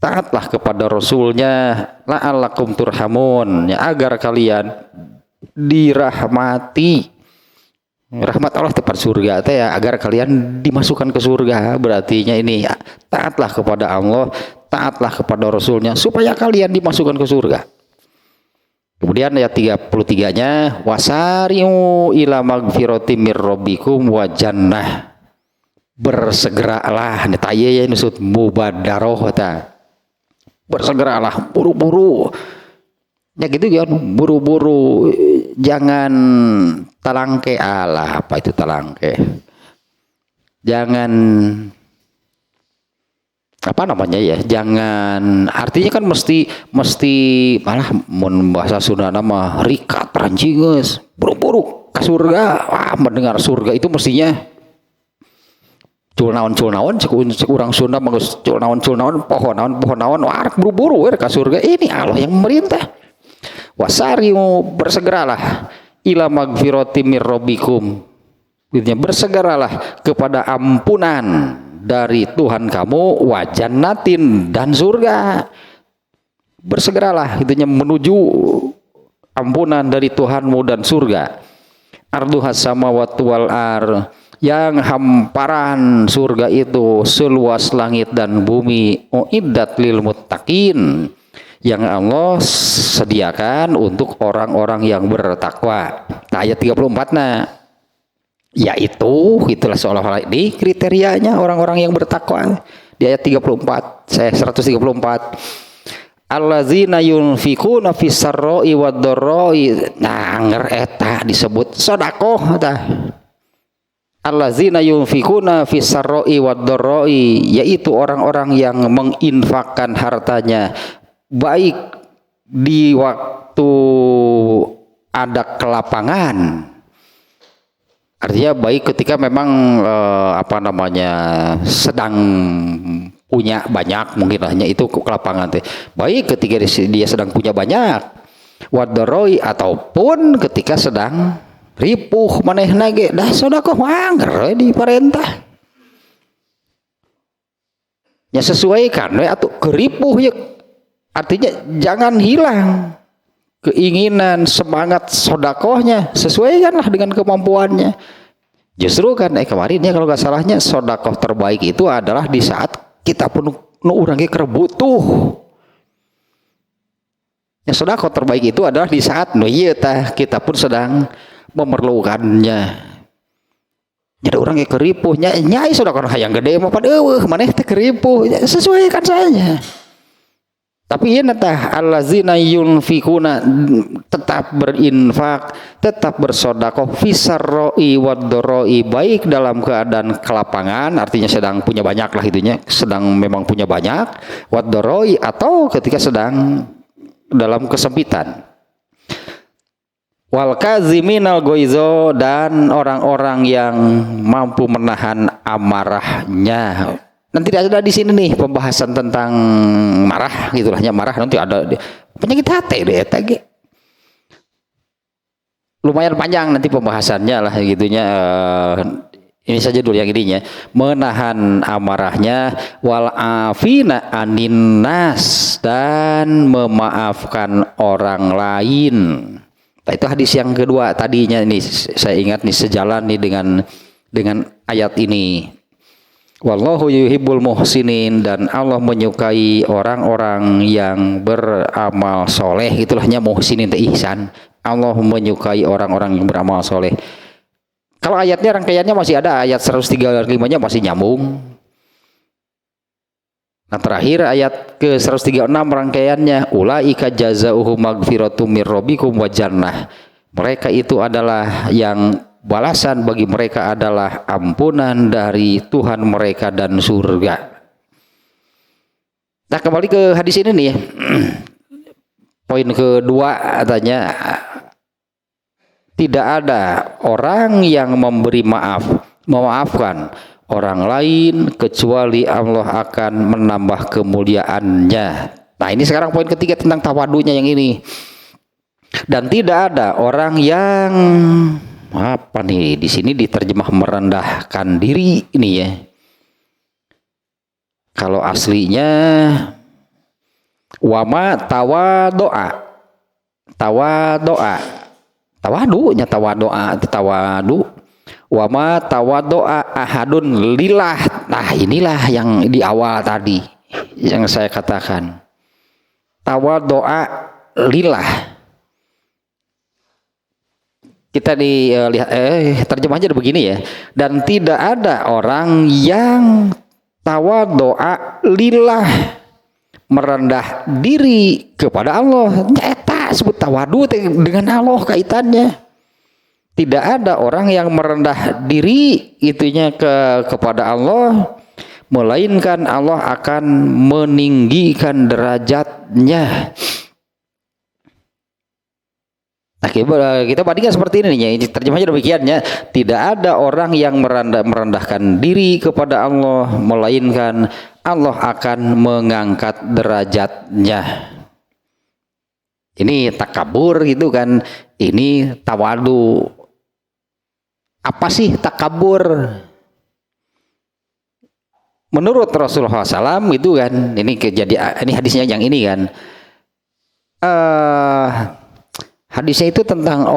taatlah kepada Rasulnya, la'allakum turhamun, ya, agar kalian dirahmati. Rahmat Allah tepat surga teh ya, agar kalian dimasukkan ke surga. Berartinya ini ya, taatlah kepada Allah, taatlah kepada Rasulnya supaya kalian dimasukkan ke surga. Kemudian ayat 33-nya wasari'u ila magfirati mir rabbikum wa jannah, bersegeralah taya ya maksud mubadaroh ta, bersegeralah buru-buru ya gitu kan, buru-buru, jangan talangke. Alah apa itu talangke, jangan apa namanya ya, jangan, artinya kan mesti malah mun bahasa Sunda nama rikat rancingeus, buru-buru ke surga. Wah, mendengar surga itu mestinya cul naon cek urang Sunda manggus cul naon pohon naon wah buru-buru ke surga. Ini Allah yang memerintah. Wasari'u, bersegeralah ila magfirati mir rabbikum, bersegeralah kepada ampunan dari Tuhan kamu, wa jannatin, dan surga. Bersegeralah itunya menuju ampunan dari Tuhanmu dan surga. Arduhas samawati wal ar, yang hamparan surga itu seluas langit dan bumi, uiddat lil muttaqin, yang Allah sediakan untuk orang-orang yang bertakwa. Nah, ayat 34-nya yaitu itulah seolah-olah ini kriterianya orang-orang yang bertakwa. di ayat 34, saya 134. Allazina yunfikuna fis sarra'i wad dharra'i. Nah, ngeur eta disebut sedekah tah. Allazina yunfikuna fis sarra'i wad dharra'i, yaitu orang-orang yang menginfakkan hartanya baik di waktu ada kelapangan. Artinya baik ketika memang sedang punya banyak, mungkin hanya itu kelapangan teh. Baik ketika dia sedang punya banyak, wadoroi, ataupun ketika sedang ripuh manehna ge dah sedekah mangger di perintah. Ya sesuaikan we atuh keripuh ya. Artinya jangan hilang keinginan, semangat sedekahnya, sesuaikanlah dengan kemampuannya. Justru kan kemarin ya kalau nggak salahnya sedekah terbaik itu adalah di saat kita pun urang ge keur butuh. Ya sedekah terbaik itu adalah di saat kita pun sedang memerlukannya. Jadi orang ge keripuh nyai sedekah hayang gede mah pada maneh teh keripuh, ya, sesuaikan saja. Tapi ieu tah allazina yunfikuna, tetap berinfak, tetap bersedekah fisarroi wadoroi, baik dalam keadaan kelapangan, artinya sedang punya banyak lah itunya, sedang memang punya banyak, wadoroi, atau ketika sedang dalam kesempitan. Wal kaziminal goizo, dan orang-orang yang mampu menahan amarahnya. Nanti ada di sini nih pembahasan tentang marah, gitulahnya marah nanti ada penyakit hati deh tadi. Lumayan panjang nanti pembahasannya lah gitunya. Ini saja dulu yang ininya, menahan amarahnya, wal afina anin nas, dan memaafkan orang lain. Nah, itu hadis yang kedua tadinya ini saya ingat nih, sejalan nih dengan ayat ini. Wallahu yuhibbul muhsinin, dan Allah menyukai orang-orang yang beramal soleh. Itulahnya muhsinin teh ihsan. Allah menyukai orang-orang yang beramal soleh. Kalau ayatnya rangkaiannya masih ada, ayat 135-nya masih nyambung. Nah terakhir ayat ke 136 rangkaiannya, ulaika jazaohum magfiratum mir rabbikum wa jannah. Mereka itu adalah yang balasan bagi mereka adalah ampunan dari Tuhan mereka dan surga. Nah kembali ke hadis ini nih ya. Poin kedua katanya, tidak ada orang yang memaafkan orang lain kecuali Allah akan menambah kemuliaannya. Nah ini sekarang poin ketiga tentang tawadunya yang ini. Dan tidak ada orang yang apa nih di sini diterjemah merendahkan diri ini ya. Kalau aslinya wama tawadoa, tawadunya tawadu, wama tawadoa ahadun lillah. Nah inilah yang di awal tadi yang saya katakan, tawadoa lillah. Kita lihat terjemahnya begini ya, dan tidak ada orang yang tawadoa lillah, merendah diri kepada Allah. Nyata sebut tawadu dengan Allah kaitannya. Tidak ada orang yang merendah diri itunya kepada Allah, melainkan Allah akan meninggikan derajatnya. Nah, kita bandingkan seperti ini nih, terjemahnya demikiannya, tidak ada orang yang merendahkan diri kepada Allah, melainkan Allah akan mengangkat derajatnya. Ini takabur gitu kan, ini tawadu. Apa sih takabur? Menurut Rasulullah SAW itu kan, ini hadisnya yang ini kan. Hadisnya itu tentang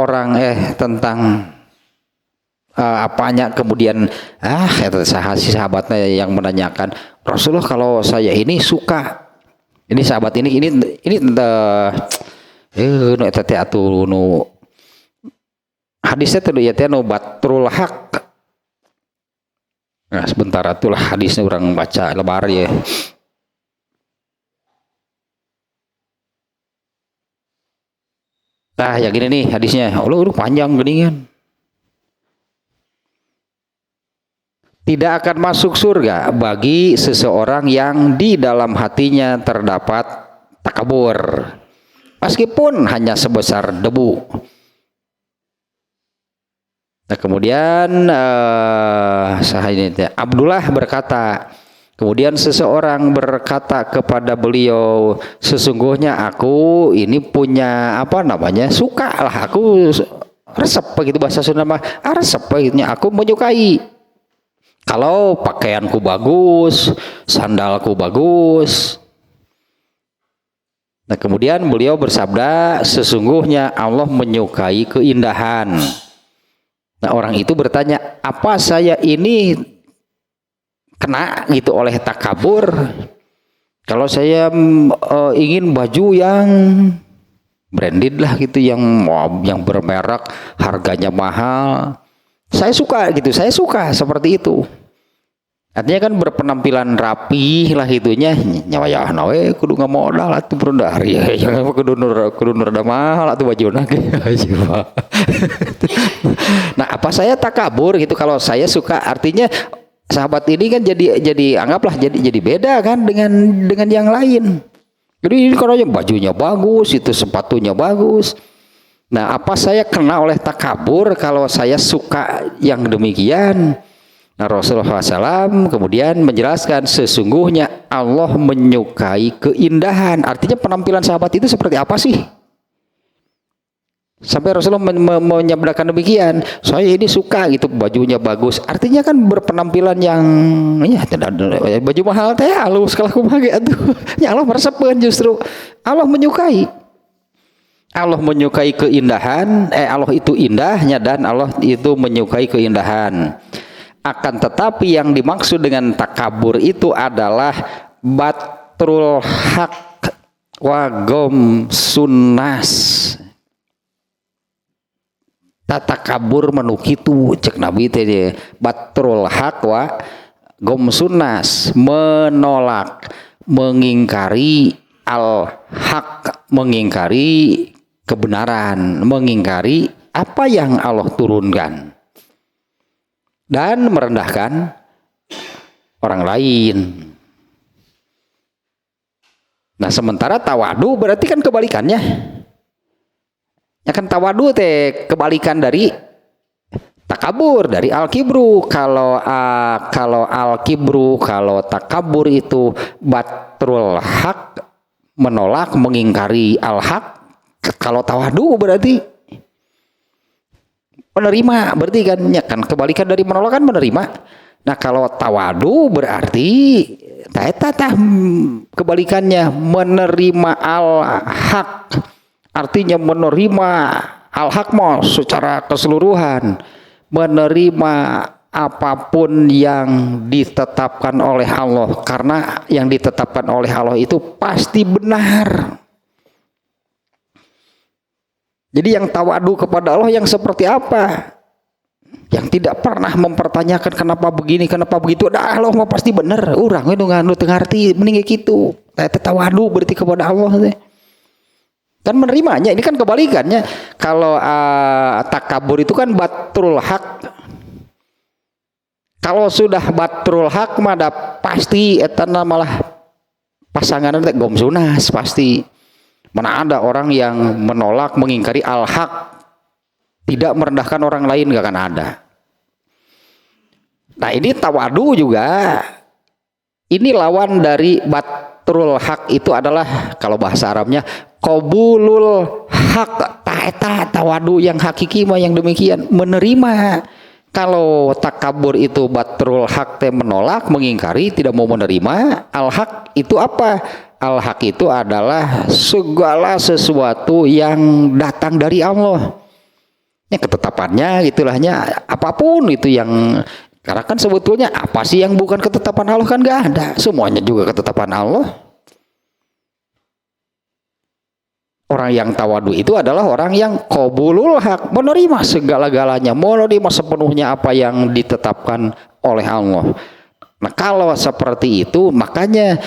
apanya, kemudian sahabatnya yang menanyakan, Rasulullah kalau saya ini suka, ini sahabat ini hadisnya tuh ya batrul haq, Nah, sebentar itulah hadisnya orang baca lebar ya. Nah, yang gini nih hadisnya. Allah udah panjang gini kan. Tidak akan masuk surga bagi seseorang yang di dalam hatinya terdapat takabur, meskipun hanya sebesar debu. Nah, kemudian Abdullah berkata, kemudian seseorang berkata kepada beliau, sesungguhnya aku ini punya apa namanya, suka lah, aku resep begitu bahasa Sunda mah, resep begitunya, aku menyukai. Kalau pakaianku bagus, sandalku bagus. Nah, kemudian beliau bersabda, sesungguhnya Allah menyukai keindahan. Nah, orang itu bertanya, apa saya ini kena gitu oleh takabur? Kalau saya ingin baju yang branded lah gitu, yang bermerek, harganya mahal. Saya suka gitu, saya suka seperti itu. Artinya kan berpenampilan rapi lah itunya, nyawa ya nawe kudu nggak modal atuh berendah ya, kudu rada mahal atuh bajuna. Nah, apa saya takabur gitu kalau saya suka? Artinya sahabat ini kan jadi anggaplah jadi beda kan dengan yang lain. Jadi kalau bajunya bagus, itu sepatunya bagus. Nah, apa saya kena oleh takabur kalau saya suka yang demikian? Nah, Rasulullah SAW kemudian menjelaskan, sesungguhnya Allah menyukai keindahan. Artinya penampilan sahabat itu seperti apa sih? Sampai Rasulullah menyabdakan demikian, saya ini suka gitu, bajunya bagus. Artinya kan berpenampilan yang ya baju mahal teh halus kalau aku pakai atuh. Ya Allah meresepkan, justru Allah menyukai. Allah menyukai keindahan, Allah itu indahnya dan Allah itu menyukai keindahan. Akan tetapi yang dimaksud dengan takabur itu adalah batrul haq wa gom sunnas. Takabur menukitu cek Nabi teh, batrul haq wa gom sunnas, menolak, mengingkari al haq, mengingkari kebenaran, mengingkari apa yang Allah turunkan dan merendahkan orang lain. Nah, sementara tawadu berarti kan kebalikannya. Ya kan, tawadu teh kebalikan dari takabur, dari al-kibru. Kalau al-kibru, kalau takabur itu batrul haq, menolak, mengingkari al-haq. Kalau tawadu berarti menerima, berarti kan ya kan kebalikan dari menolak kan menerima. Nah, kalau tawadu berarti kebalikannya menerima al-haq, artinya menerima al-haq secara keseluruhan, menerima apapun yang ditetapkan oleh Allah, karena yang ditetapkan oleh Allah itu pasti benar. Jadi yang tawadu kepada Allah yang seperti apa? Yang tidak pernah mempertanyakan kenapa begini, kenapa begitu. Dah Allah mah pasti benar. Urang we nu ngarti mending kitu. Eta tawadu berarti kepada Allah teh. Kan menerimanya, ini kan kebalikannya. Kalau takabur itu kan batrul haq. Kalau sudah batrul haq mah pasti eta malah pasangan teh gom sunas pasti. Mana ada orang yang menolak, mengingkari al-haq, tidak merendahkan orang lain, gak akan ada. Nah, ini tawadu juga, ini lawan dari batrul haq itu adalah, kalau bahasa Arabnya, qabulul haq. Taeta tawadu yang hakiki mah yang demikian, menerima. Kalau takabur itu batrul haq teh menolak, mengingkari, tidak mau menerima. Al-haq itu apa? Al-haq itu adalah segala sesuatu yang datang dari Allah. Ya, ketetapannya gitulahnya, apapun itu yang, karena kan sebetulnya apa sih yang bukan ketetapan Allah, kan gak ada, semuanya juga ketetapan Allah. Orang yang tawadu itu adalah orang yang qabulul haq, menerima segala-galanya, menerima sepenuhnya apa yang ditetapkan oleh Allah. Nah kalau seperti itu makanya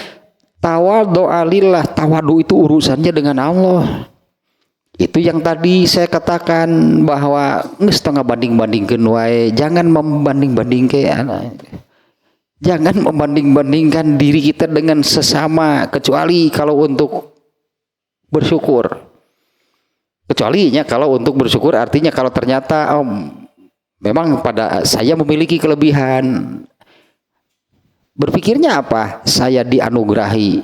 tawadhu alillah, tawadu itu urusannya dengan Allah. Itu yang tadi saya katakan bahwa setengah banding-bandingkan wae, jangan membanding-bandingkan. Jangan membanding-bandingkan diri kita dengan sesama kecuali kalau untuk bersyukur. Kecualinya kalau untuk bersyukur artinya kalau ternyata memang pada saya memiliki kelebihan. Berpikirnya apa? Saya dianugerahi,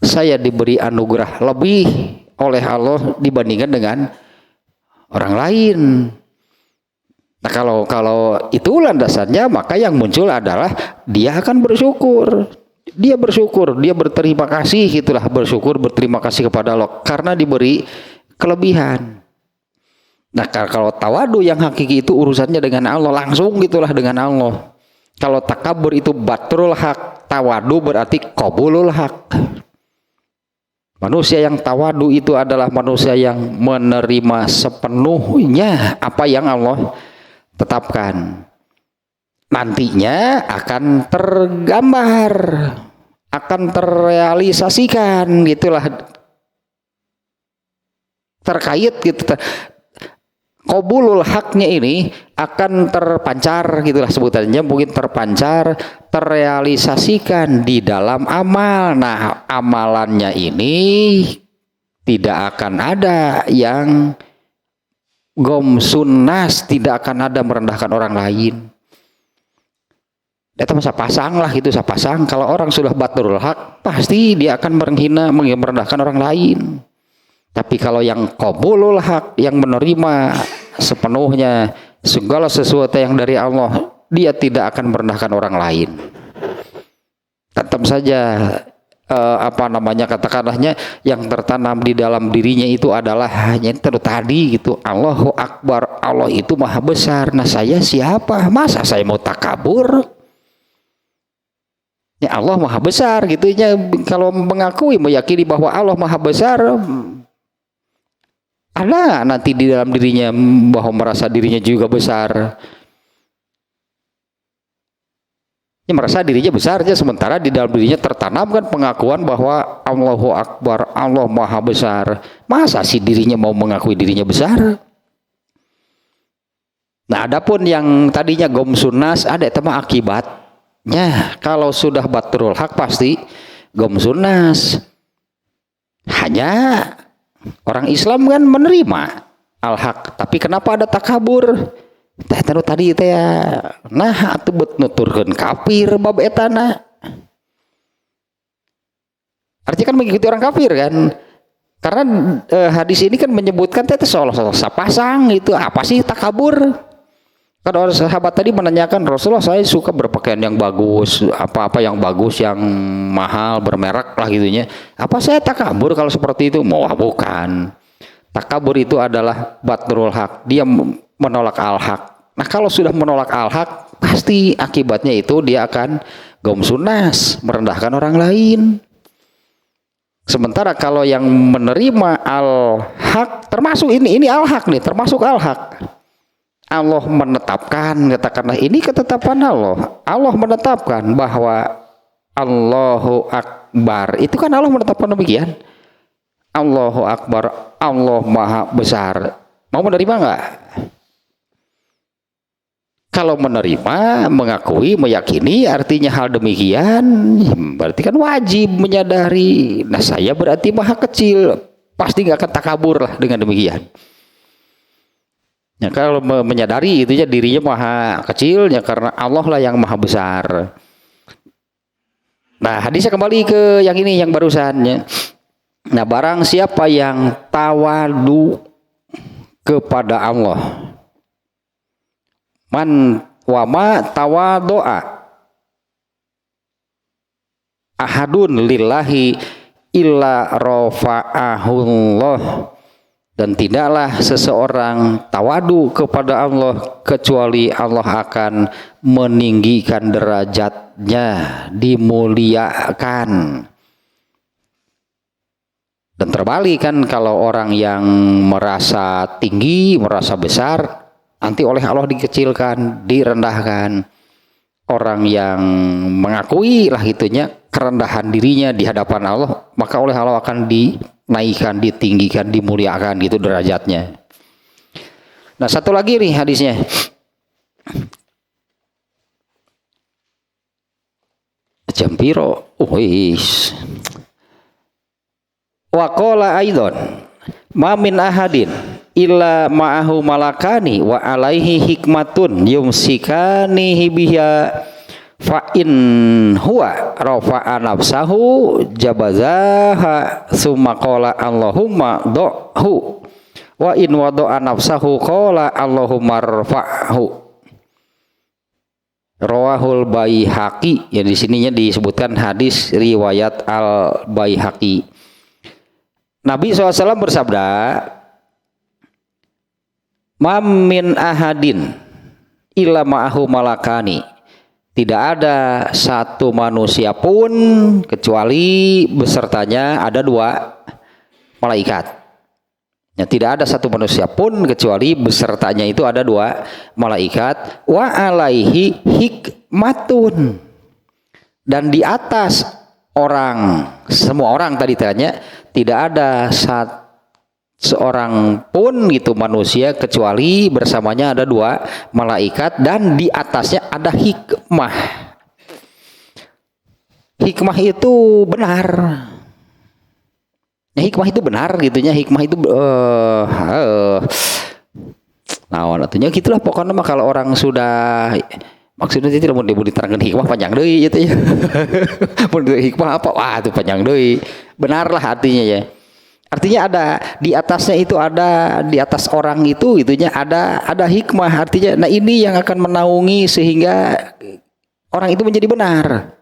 saya diberi anugerah lebih oleh Allah dibandingkan dengan orang lain. Nah kalau itu landasannya, maka yang muncul adalah dia akan bersyukur. Dia bersyukur, dia berterima kasih, itulah bersyukur, berterima kasih kepada Allah karena diberi kelebihan. Nah kalau tawadu yang hakiki itu urusannya dengan Allah, langsung gitulah dengan Allah. Kalau takabur itu batrul hak, tawadu berarti qabulul hak. Manusia yang tawadu itu adalah manusia yang menerima sepenuhnya apa yang Allah tetapkan. Nantinya akan tergambar, akan terrealisasikan gitulah terkait gitu. Qabulul haknya ini akan terpancar gitulah sebutannya, mungkin terpancar, terrealisasikan di dalam amal. Nah amalannya ini tidak akan ada yang gomsunas, tidak akan ada merendahkan orang lain. Itu masa pasang lah gitu, saya pasang. Kalau orang sudah batrul hak pasti dia akan menghina, merendahkan orang lain. Tapi kalau yang qabulul hak, yang menerima sepenuhnya segala sesuatu yang dari Allah, dia tidak akan merendahkan orang lain. Tetap saja katakanlahnya yang tertanam di dalam dirinya itu adalah hanya itu tadi gitu, Allahu Akbar, Allah itu maha besar. Nah saya siapa? Masa saya mau takabur? Ya Allah maha besar gitu ya. Kalau mengakui, meyakini bahwa Allah maha besar, ada nanti di dalam dirinya bahwa merasa dirinya juga besar. Ya, merasa dirinya besar aja, sementara di dalam dirinya tertanam kan pengakuan bahwa Allahu Akbar, Allah maha besar. Masa sih dirinya mau mengakui dirinya besar? Nah adapun yang tadinya gomsunas, ada tema akibatnya. Kalau sudah batrul hak pasti gomsunas. Hanya orang Islam kan menerima al-haq, tapi kenapa ada takabur? Tadi itu ya, nah atuh bet nuturkeun kafir bab etana. Artinya kan mengikuti orang kafir kan? Karena hadis ini kan menyebutkan teh seolah-olah sapasang itu apa sih takabur? Kan orang sahabat tadi menanyakan Rasulullah, saya suka berpakaian yang bagus, apa-apa yang bagus, yang mahal, bermerek lah gitunya. Apa saya takabur kalau seperti itu? Mau bukan. Takabur itu adalah batrul haq, dia menolak al-haq. Nah kalau sudah menolak al-haq, pasti akibatnya itu dia akan gomsunas, merendahkan orang lain. Sementara kalau yang menerima al-haq, termasuk ini al-haq nih, termasuk al-haq. Allah menetapkan, katakanlah ini ketetapan Allah. Allah menetapkan bahwa Allahu Akbar, itu kan Allah menetapkan demikian. Allahu Akbar, Allah maha besar. Mau menerima enggak? Kalau menerima, mengakui, meyakini, artinya hal demikian, berarti kan wajib menyadari. Nah saya berarti maha kecil, pasti nggak akan takabur lah dengan demikian. Ya, kalau menyadari itu ya dirinya maha kecil, ya karena Allah lah yang maha besar. Nah hadisnya kembali ke yang ini, yang barusannya. Nah barang siapa yang tawadu kepada Allah, man wama tawadoa ahadun lillahi illa rafa'ahullah, dan tidaklah seseorang tawadu kepada Allah kecuali Allah akan meninggikan derajatnya, dimuliakan. Dan terbalik kan, kalau orang yang merasa tinggi, merasa besar, nanti oleh Allah dikecilkan, direndahkan. orang yang mengakui lah gitunya kerendahan dirinya di hadapan Allah, maka oleh Allah akan dinaikkan, ditinggikan, dimuliakan gitu derajatnya. Nah, satu lagi nih hadisnya. Jam piro? Wis. Wa qala aidon ma min ahadin illa ma'ahu malakani wa alaihi hikmatun yumsikani biha fa in huwa rafa'a nafsahu jabazaha summa qala Allahumma do'hu wa in wada'a nafsahu qala Allahumma rfa'hu. Rawahul Baihaqi, yang di sininya disebutkan hadis riwayat Al Baihaqi. Nabi SAW bersabda, "Mamin ahadin illa ma'ahu malakani." Tidak ada satu manusia pun kecuali besertanya ada dua malaikat. Ya, tidak ada satu manusia pun kecuali besertanya itu ada dua malaikat. Wa alaihi hikmatun, dan di atas orang, semua orang tadi tanya, tidak ada seorang pun gitu manusia kecuali bersamanya ada dua malaikat dan di atasnya ada hikmah. Hikmah itu benar. Ya, hikmah itu benar gitunya, hikmah itu nah artinya gitulah pokoknya mah kalau orang sudah maksudnya tidak mau diterangkan hikmah panjang deui gitu ya. Mun hikmah apa? Wah, itu panjang deui. Benarlah artinya ya. Artinya ada di atasnya itu, ada di atas orang itu gitunya ada hikmah artinya. Nah, ini yang akan menaungi sehingga orang itu menjadi benar.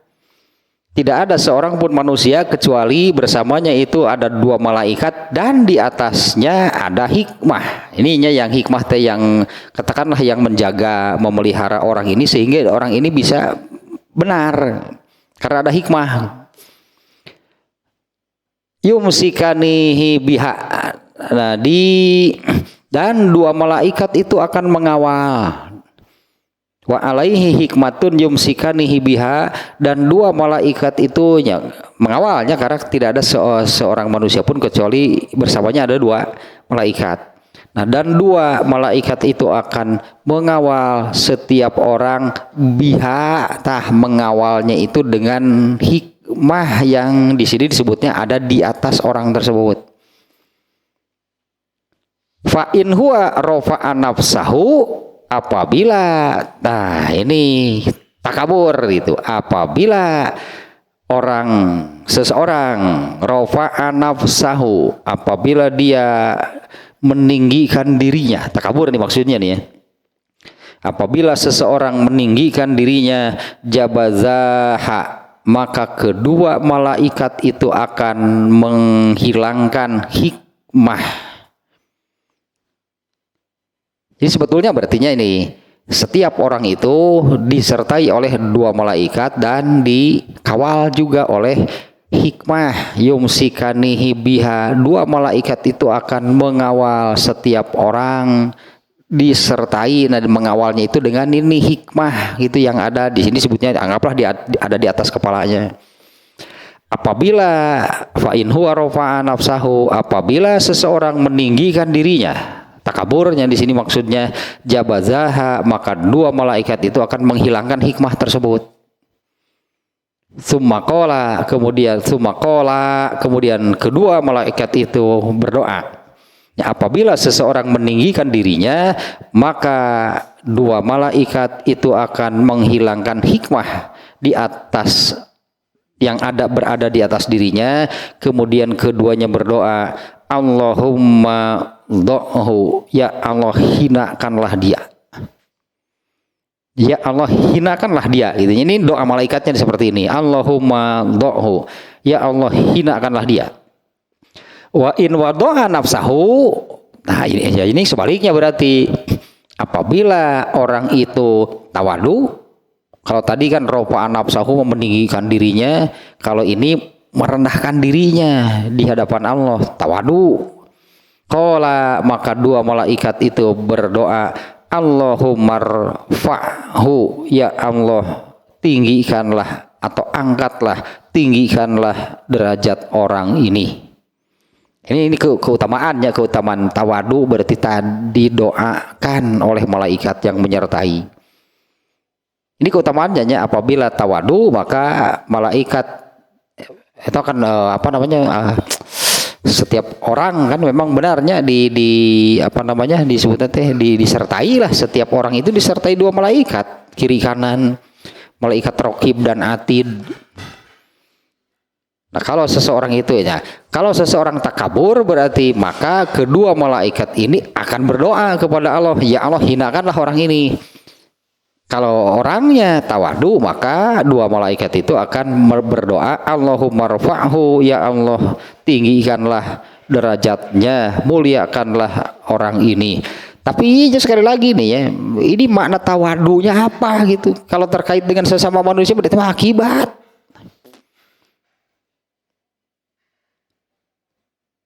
Tidak ada seorang pun manusia kecuali bersamanya itu ada dua malaikat dan di atasnya ada hikmah. Ininya yang hikmah teh yang katakanlah yang menjaga, memelihara orang ini sehingga orang ini bisa benar karena ada hikmah. Yumsikanihi biha. Nah, dan dua malaikat itu akan mengawal. Wa alaihi hikmatun yumsikanihi biha, dan dua malaikat itu mengawalnya karena tidak ada seorang manusia pun kecuali bersamanya ada dua malaikat. Nah, dan dua malaikat itu akan mengawal setiap orang biha, mengawalnya itu dengan hikmah yang di sini disebutnya ada di atas orang tersebut. Fa in huwa rafa'a nafsahu, apabila, nah ini takabur itu, apabila seseorang rafa'a nafsahu, apabila dia meninggikan dirinya, takabur ini maksudnya nih ya, apabila seseorang meninggikan dirinya, jabazaha, maka kedua malaikat itu akan menghilangkan hikmah. Jadi sebetulnya berartinya ini setiap orang itu disertai oleh dua malaikat dan dikawal juga oleh hikmah. Yumsikanihi biha, dua malaikat itu akan mengawal setiap orang, disertai dan mengawalnya itu dengan ini hikmah itu yang ada di sini sebutnya, anggaplah ada di atas kepalanya. Apabila fa in huwa rafa'a nafsahu, apabila seseorang meninggikan dirinya, takaburnya di sini maksudnya jabazaha, maka dua malaikat itu akan menghilangkan hikmah tersebut. Summa qala, kemudian kedua malaikat itu berdoa. Ya, apabila seseorang meninggikan dirinya, maka dua malaikat itu akan menghilangkan hikmah di atas yang berada di atas dirinya. Kemudian keduanya berdoa, Allahumma do'hu, ya Allah hinakanlah dia, ya Allah hinakanlah dia gitu. Ini doa malaikatnya seperti ini, Allahumma do'hu, ya Allah hinakanlah dia. Wa in wado'a nafsahu, nah ini sebaliknya berarti apabila orang itu tawadu, kalau tadi kan rafa'a nafsahu meninggikan dirinya, kalau ini merendahkan dirinya di hadapan Allah, tawadu. Qala, maka dua malaikat itu berdoa, Allahumma rfa'hu, ya Allah tinggikanlah atau angkatlah, tinggikanlah derajat orang ini. Ini keutamaannya, keutamaan tawadu berarti tadi didoakan oleh malaikat yang menyertai. Ini keutamaannya, apabila tawadu maka malaikat itu akan setiap orang kan memang benarnya disebutnya disertai lah, setiap orang itu disertai dua malaikat kiri kanan, malaikat raqib dan atid. Nah, kalau seseorang takabur berarti maka kedua malaikat ini akan berdoa kepada Allah, ya Allah hinakanlah orang ini. Kalau orangnya tawadu maka dua malaikat itu akan berdoa, Allahumma rfa'hu, ya Allah tinggikanlah derajatnya, muliakanlah orang ini. Tapi sekali lagi nih ya, ini makna tawadunya apa gitu. Kalau terkait dengan sesama manusia berarti akibat.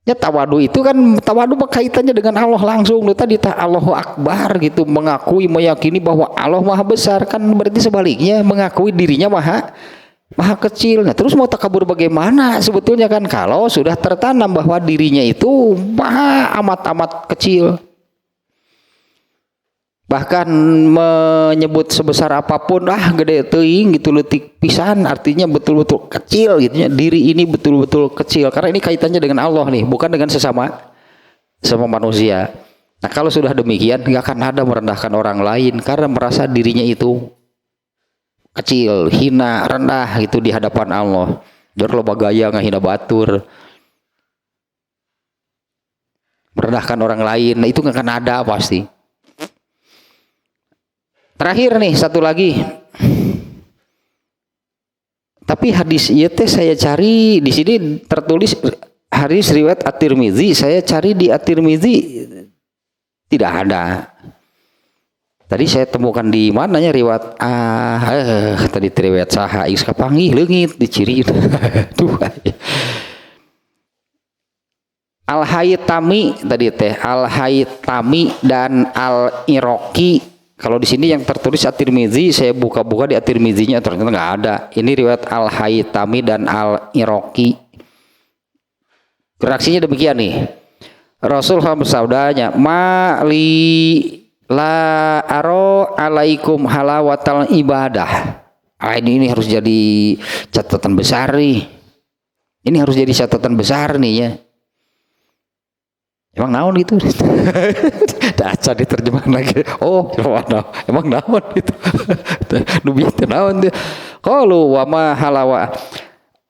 Ya tawadu itu kan, tawadu kaitannya dengan Allah langsung. Tadi Allahu Akbar gitu, mengakui, meyakini bahwa Allah Maha Besar, kan berarti sebaliknya mengakui dirinya maha kecil. Nah, terus mau takabur bagaimana sebetulnya kan, kalau sudah tertanam bahwa dirinya itu amat kecil. Bahkan menyebut sebesar apapun, gede teuing gitu, leutik pisan, artinya betul-betul kecil gitu ya. Diri ini betul-betul kecil karena ini kaitannya dengan Allah nih, bukan dengan sesama manusia. Nah, kalau sudah demikian nggak akan ada merendahkan orang lain karena merasa dirinya itu kecil, hina, rendah gitu di hadapan Allah. Jadi loba gaya ngahina batur, merendahkan orang lain, nah itu nggak akan ada pasti. Terakhir nih satu lagi. Tapi hadis teh saya cari di sini tertulis hadis riwayat At-Tirmizi, saya cari di At-Tirmizi tidak ada. Tadi saya temukan di mananya riwayat tadi riwayat saha geus kapanggih leungit diciri. Tuh. Al-Haytami tadi teh, Al-Haytami dan Al-Iraqi. Kalau di sini yang tertulis At-Tirmizi, saya buka-buka di At-Tirmizinya ternyata nggak ada. Ini riwayat Al-Haytami dan Al-Iraqi. Reaksinya demikian nih. Rasulullah bersabdanya, "Ma li la aro alaikum halawatal ibadah." Ini harus jadi catatan besar nih. Ini harus jadi catatan besar nih ya. Emang naon gitu? Daca diterjemahkan lagi. Oh, emang naon itu? Nubi itu naon dia? Qalu wa ma halawa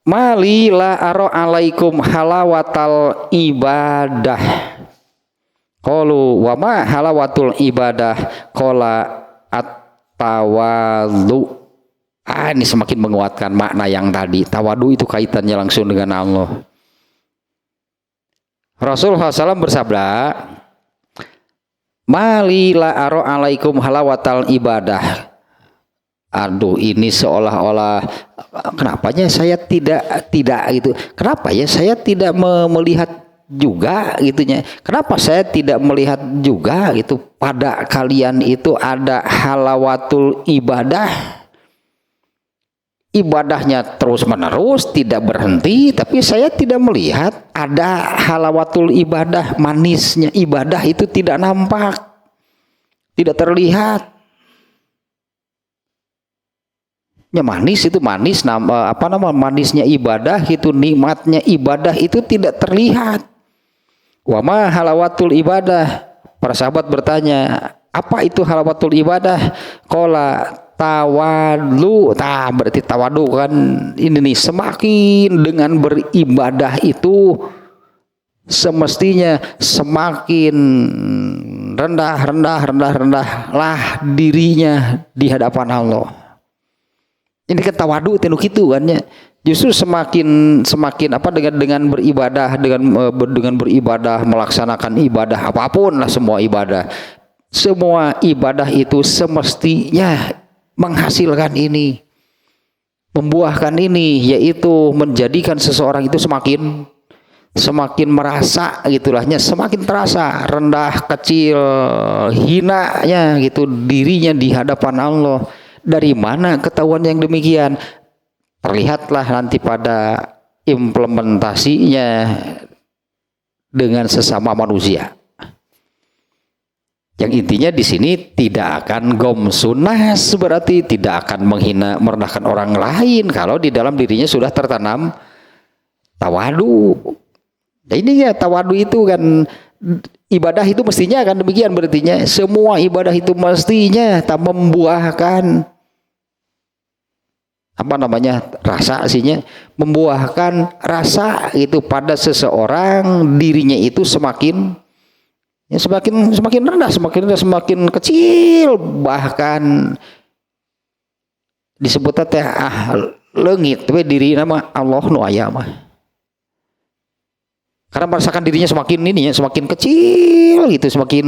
mali la aro alaikum halawatal ibadah. Qalu wa ma halawatul ibadah qala at-tawadhu. Ini semakin menguatkan makna yang tadi. Tawadu itu kaitannya langsung dengan Allah. Rasulullah SAW bersabda, "Mali la aro alaikum halawatal ibadah." Aduh, ini seolah-olah kenapanya saya tidak itu? Kenapa ya saya tidak melihat juga gitunya? Kenapa saya tidak melihat juga gitu pada kalian itu ada halawatul ibadah? Ibadahnya terus menerus tidak berhenti, tapi saya tidak melihat ada halawatul ibadah, manisnya ibadah itu tidak nampak, tidak terlihat. Ya manis itu manis, manisnya ibadah itu, nikmatnya ibadah itu tidak terlihat. Wa ma halawatul ibadah? Para sahabat bertanya, apa itu halawatul ibadah? Qala tawadu. Berarti tawadu kan ini nih, semakin dengan beribadah itu semestinya semakin rendah lah dirinya di hadapan Allah. Ini kan tawadu tinu kitu kan ya. Justru semakin dengan beribadah, dengan beribadah, melaksanakan ibadah apapun lah, semua ibadah itu semestinya menghasilkan ini, membuahkan ini, yaitu menjadikan seseorang itu semakin merasa gitulahnya, semakin terasa rendah, kecil, hinanya gitu dirinya di hadapan Allah. Dari mana ketahuan yang demikian? Terlihatlah nanti pada implementasinya dengan sesama manusia. Yang intinya di sini tidak akan gomsunas, berarti tidak akan menghina merendahkan orang lain kalau di dalam dirinya sudah tertanam tawadu. Nah, ini ya tawadu itu kan ibadah itu mestinya akan demikian, berartinya semua ibadah itu mestinya tak membuahkan apa namanya rasa, aslinya membuahkan rasa itu pada seseorang, dirinya itu semakin ya, semakin rendah, semakin kecil, bahkan disebut teh leungit tapi diri nama Allah nu aya mah. Karena merasakan dirinya semakin ini ya, semakin kecil gitu, semakin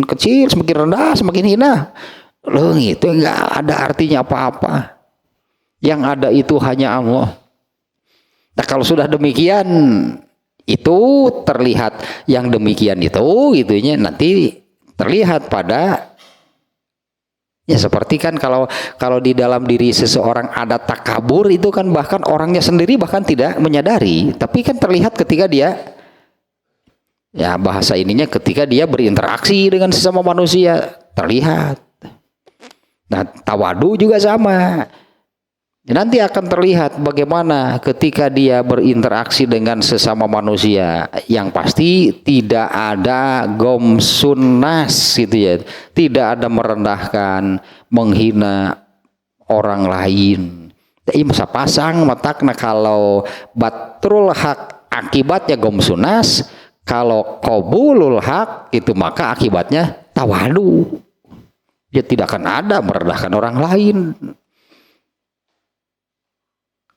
kecil, semakin rendah, semakin hina. Leungit itu enggak ada artinya apa-apa. Yang ada itu hanya Allah. Nah, kalau sudah demikian itu terlihat yang demikian itu gitunya nanti terlihat pada ya seperti kan kalau di dalam diri seseorang ada takabur itu kan bahkan orangnya sendiri bahkan tidak menyadari, tapi kan terlihat ketika dia ya bahasa ininya ketika dia berinteraksi dengan sesama manusia terlihat. Nah, tawadu juga sama. Nanti akan terlihat bagaimana ketika dia berinteraksi dengan sesama manusia, yang pasti tidak ada gomsunas gitu ya, tidak ada merendahkan, menghina orang lain. Jadi masa pasang matakna kalau batrul hak akibatnya gomsunas, kalau qabulul hak itu maka akibatnya tawadu. Dia tidak akan ada merendahkan orang lain.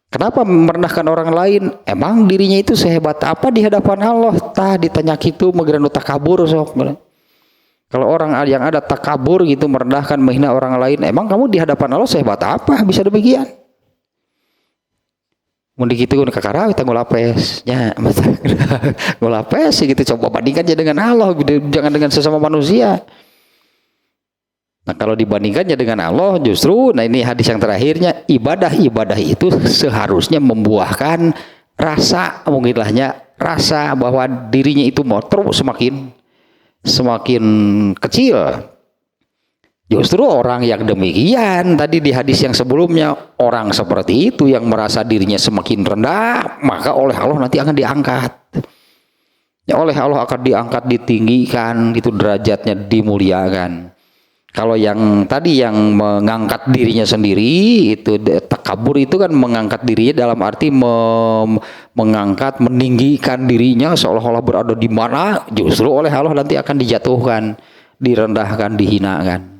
Kenapa merendahkan orang lain? Emang dirinya itu sehebat apa di hadapan Allah? Tah ditanya gitu megeranu takabur sok. Kalau orang yang ada takabur gitu merendahkan menghina orang lain, emang kamu di hadapan Allah sehebat apa bisa demikian? Mun dikitu ka kakara kita ngulapes nya ngulapes gitu, coba bandingkan aja dengan Allah, jangan dengan sesama manusia. Nah, kalau dibandingkannya dengan Allah justru, nah ini hadis yang terakhirnya, ibadah itu seharusnya membuahkan rasa, mungkinlahnya rasa bahwa dirinya itu terus semakin kecil. Justru orang yang demikian tadi di hadis yang sebelumnya, orang seperti itu yang merasa dirinya semakin rendah, maka oleh Allah nanti akan diangkat. Ya, oleh Allah akan diangkat, ditinggikan, itu derajatnya dimuliakan. Kalau yang tadi yang mengangkat dirinya sendiri itu takabur itu kan mengangkat dirinya dalam arti mengangkat, meninggikan dirinya seolah-olah berada di mana, justru oleh Allah nanti akan dijatuhkan, direndahkan, dihinakan.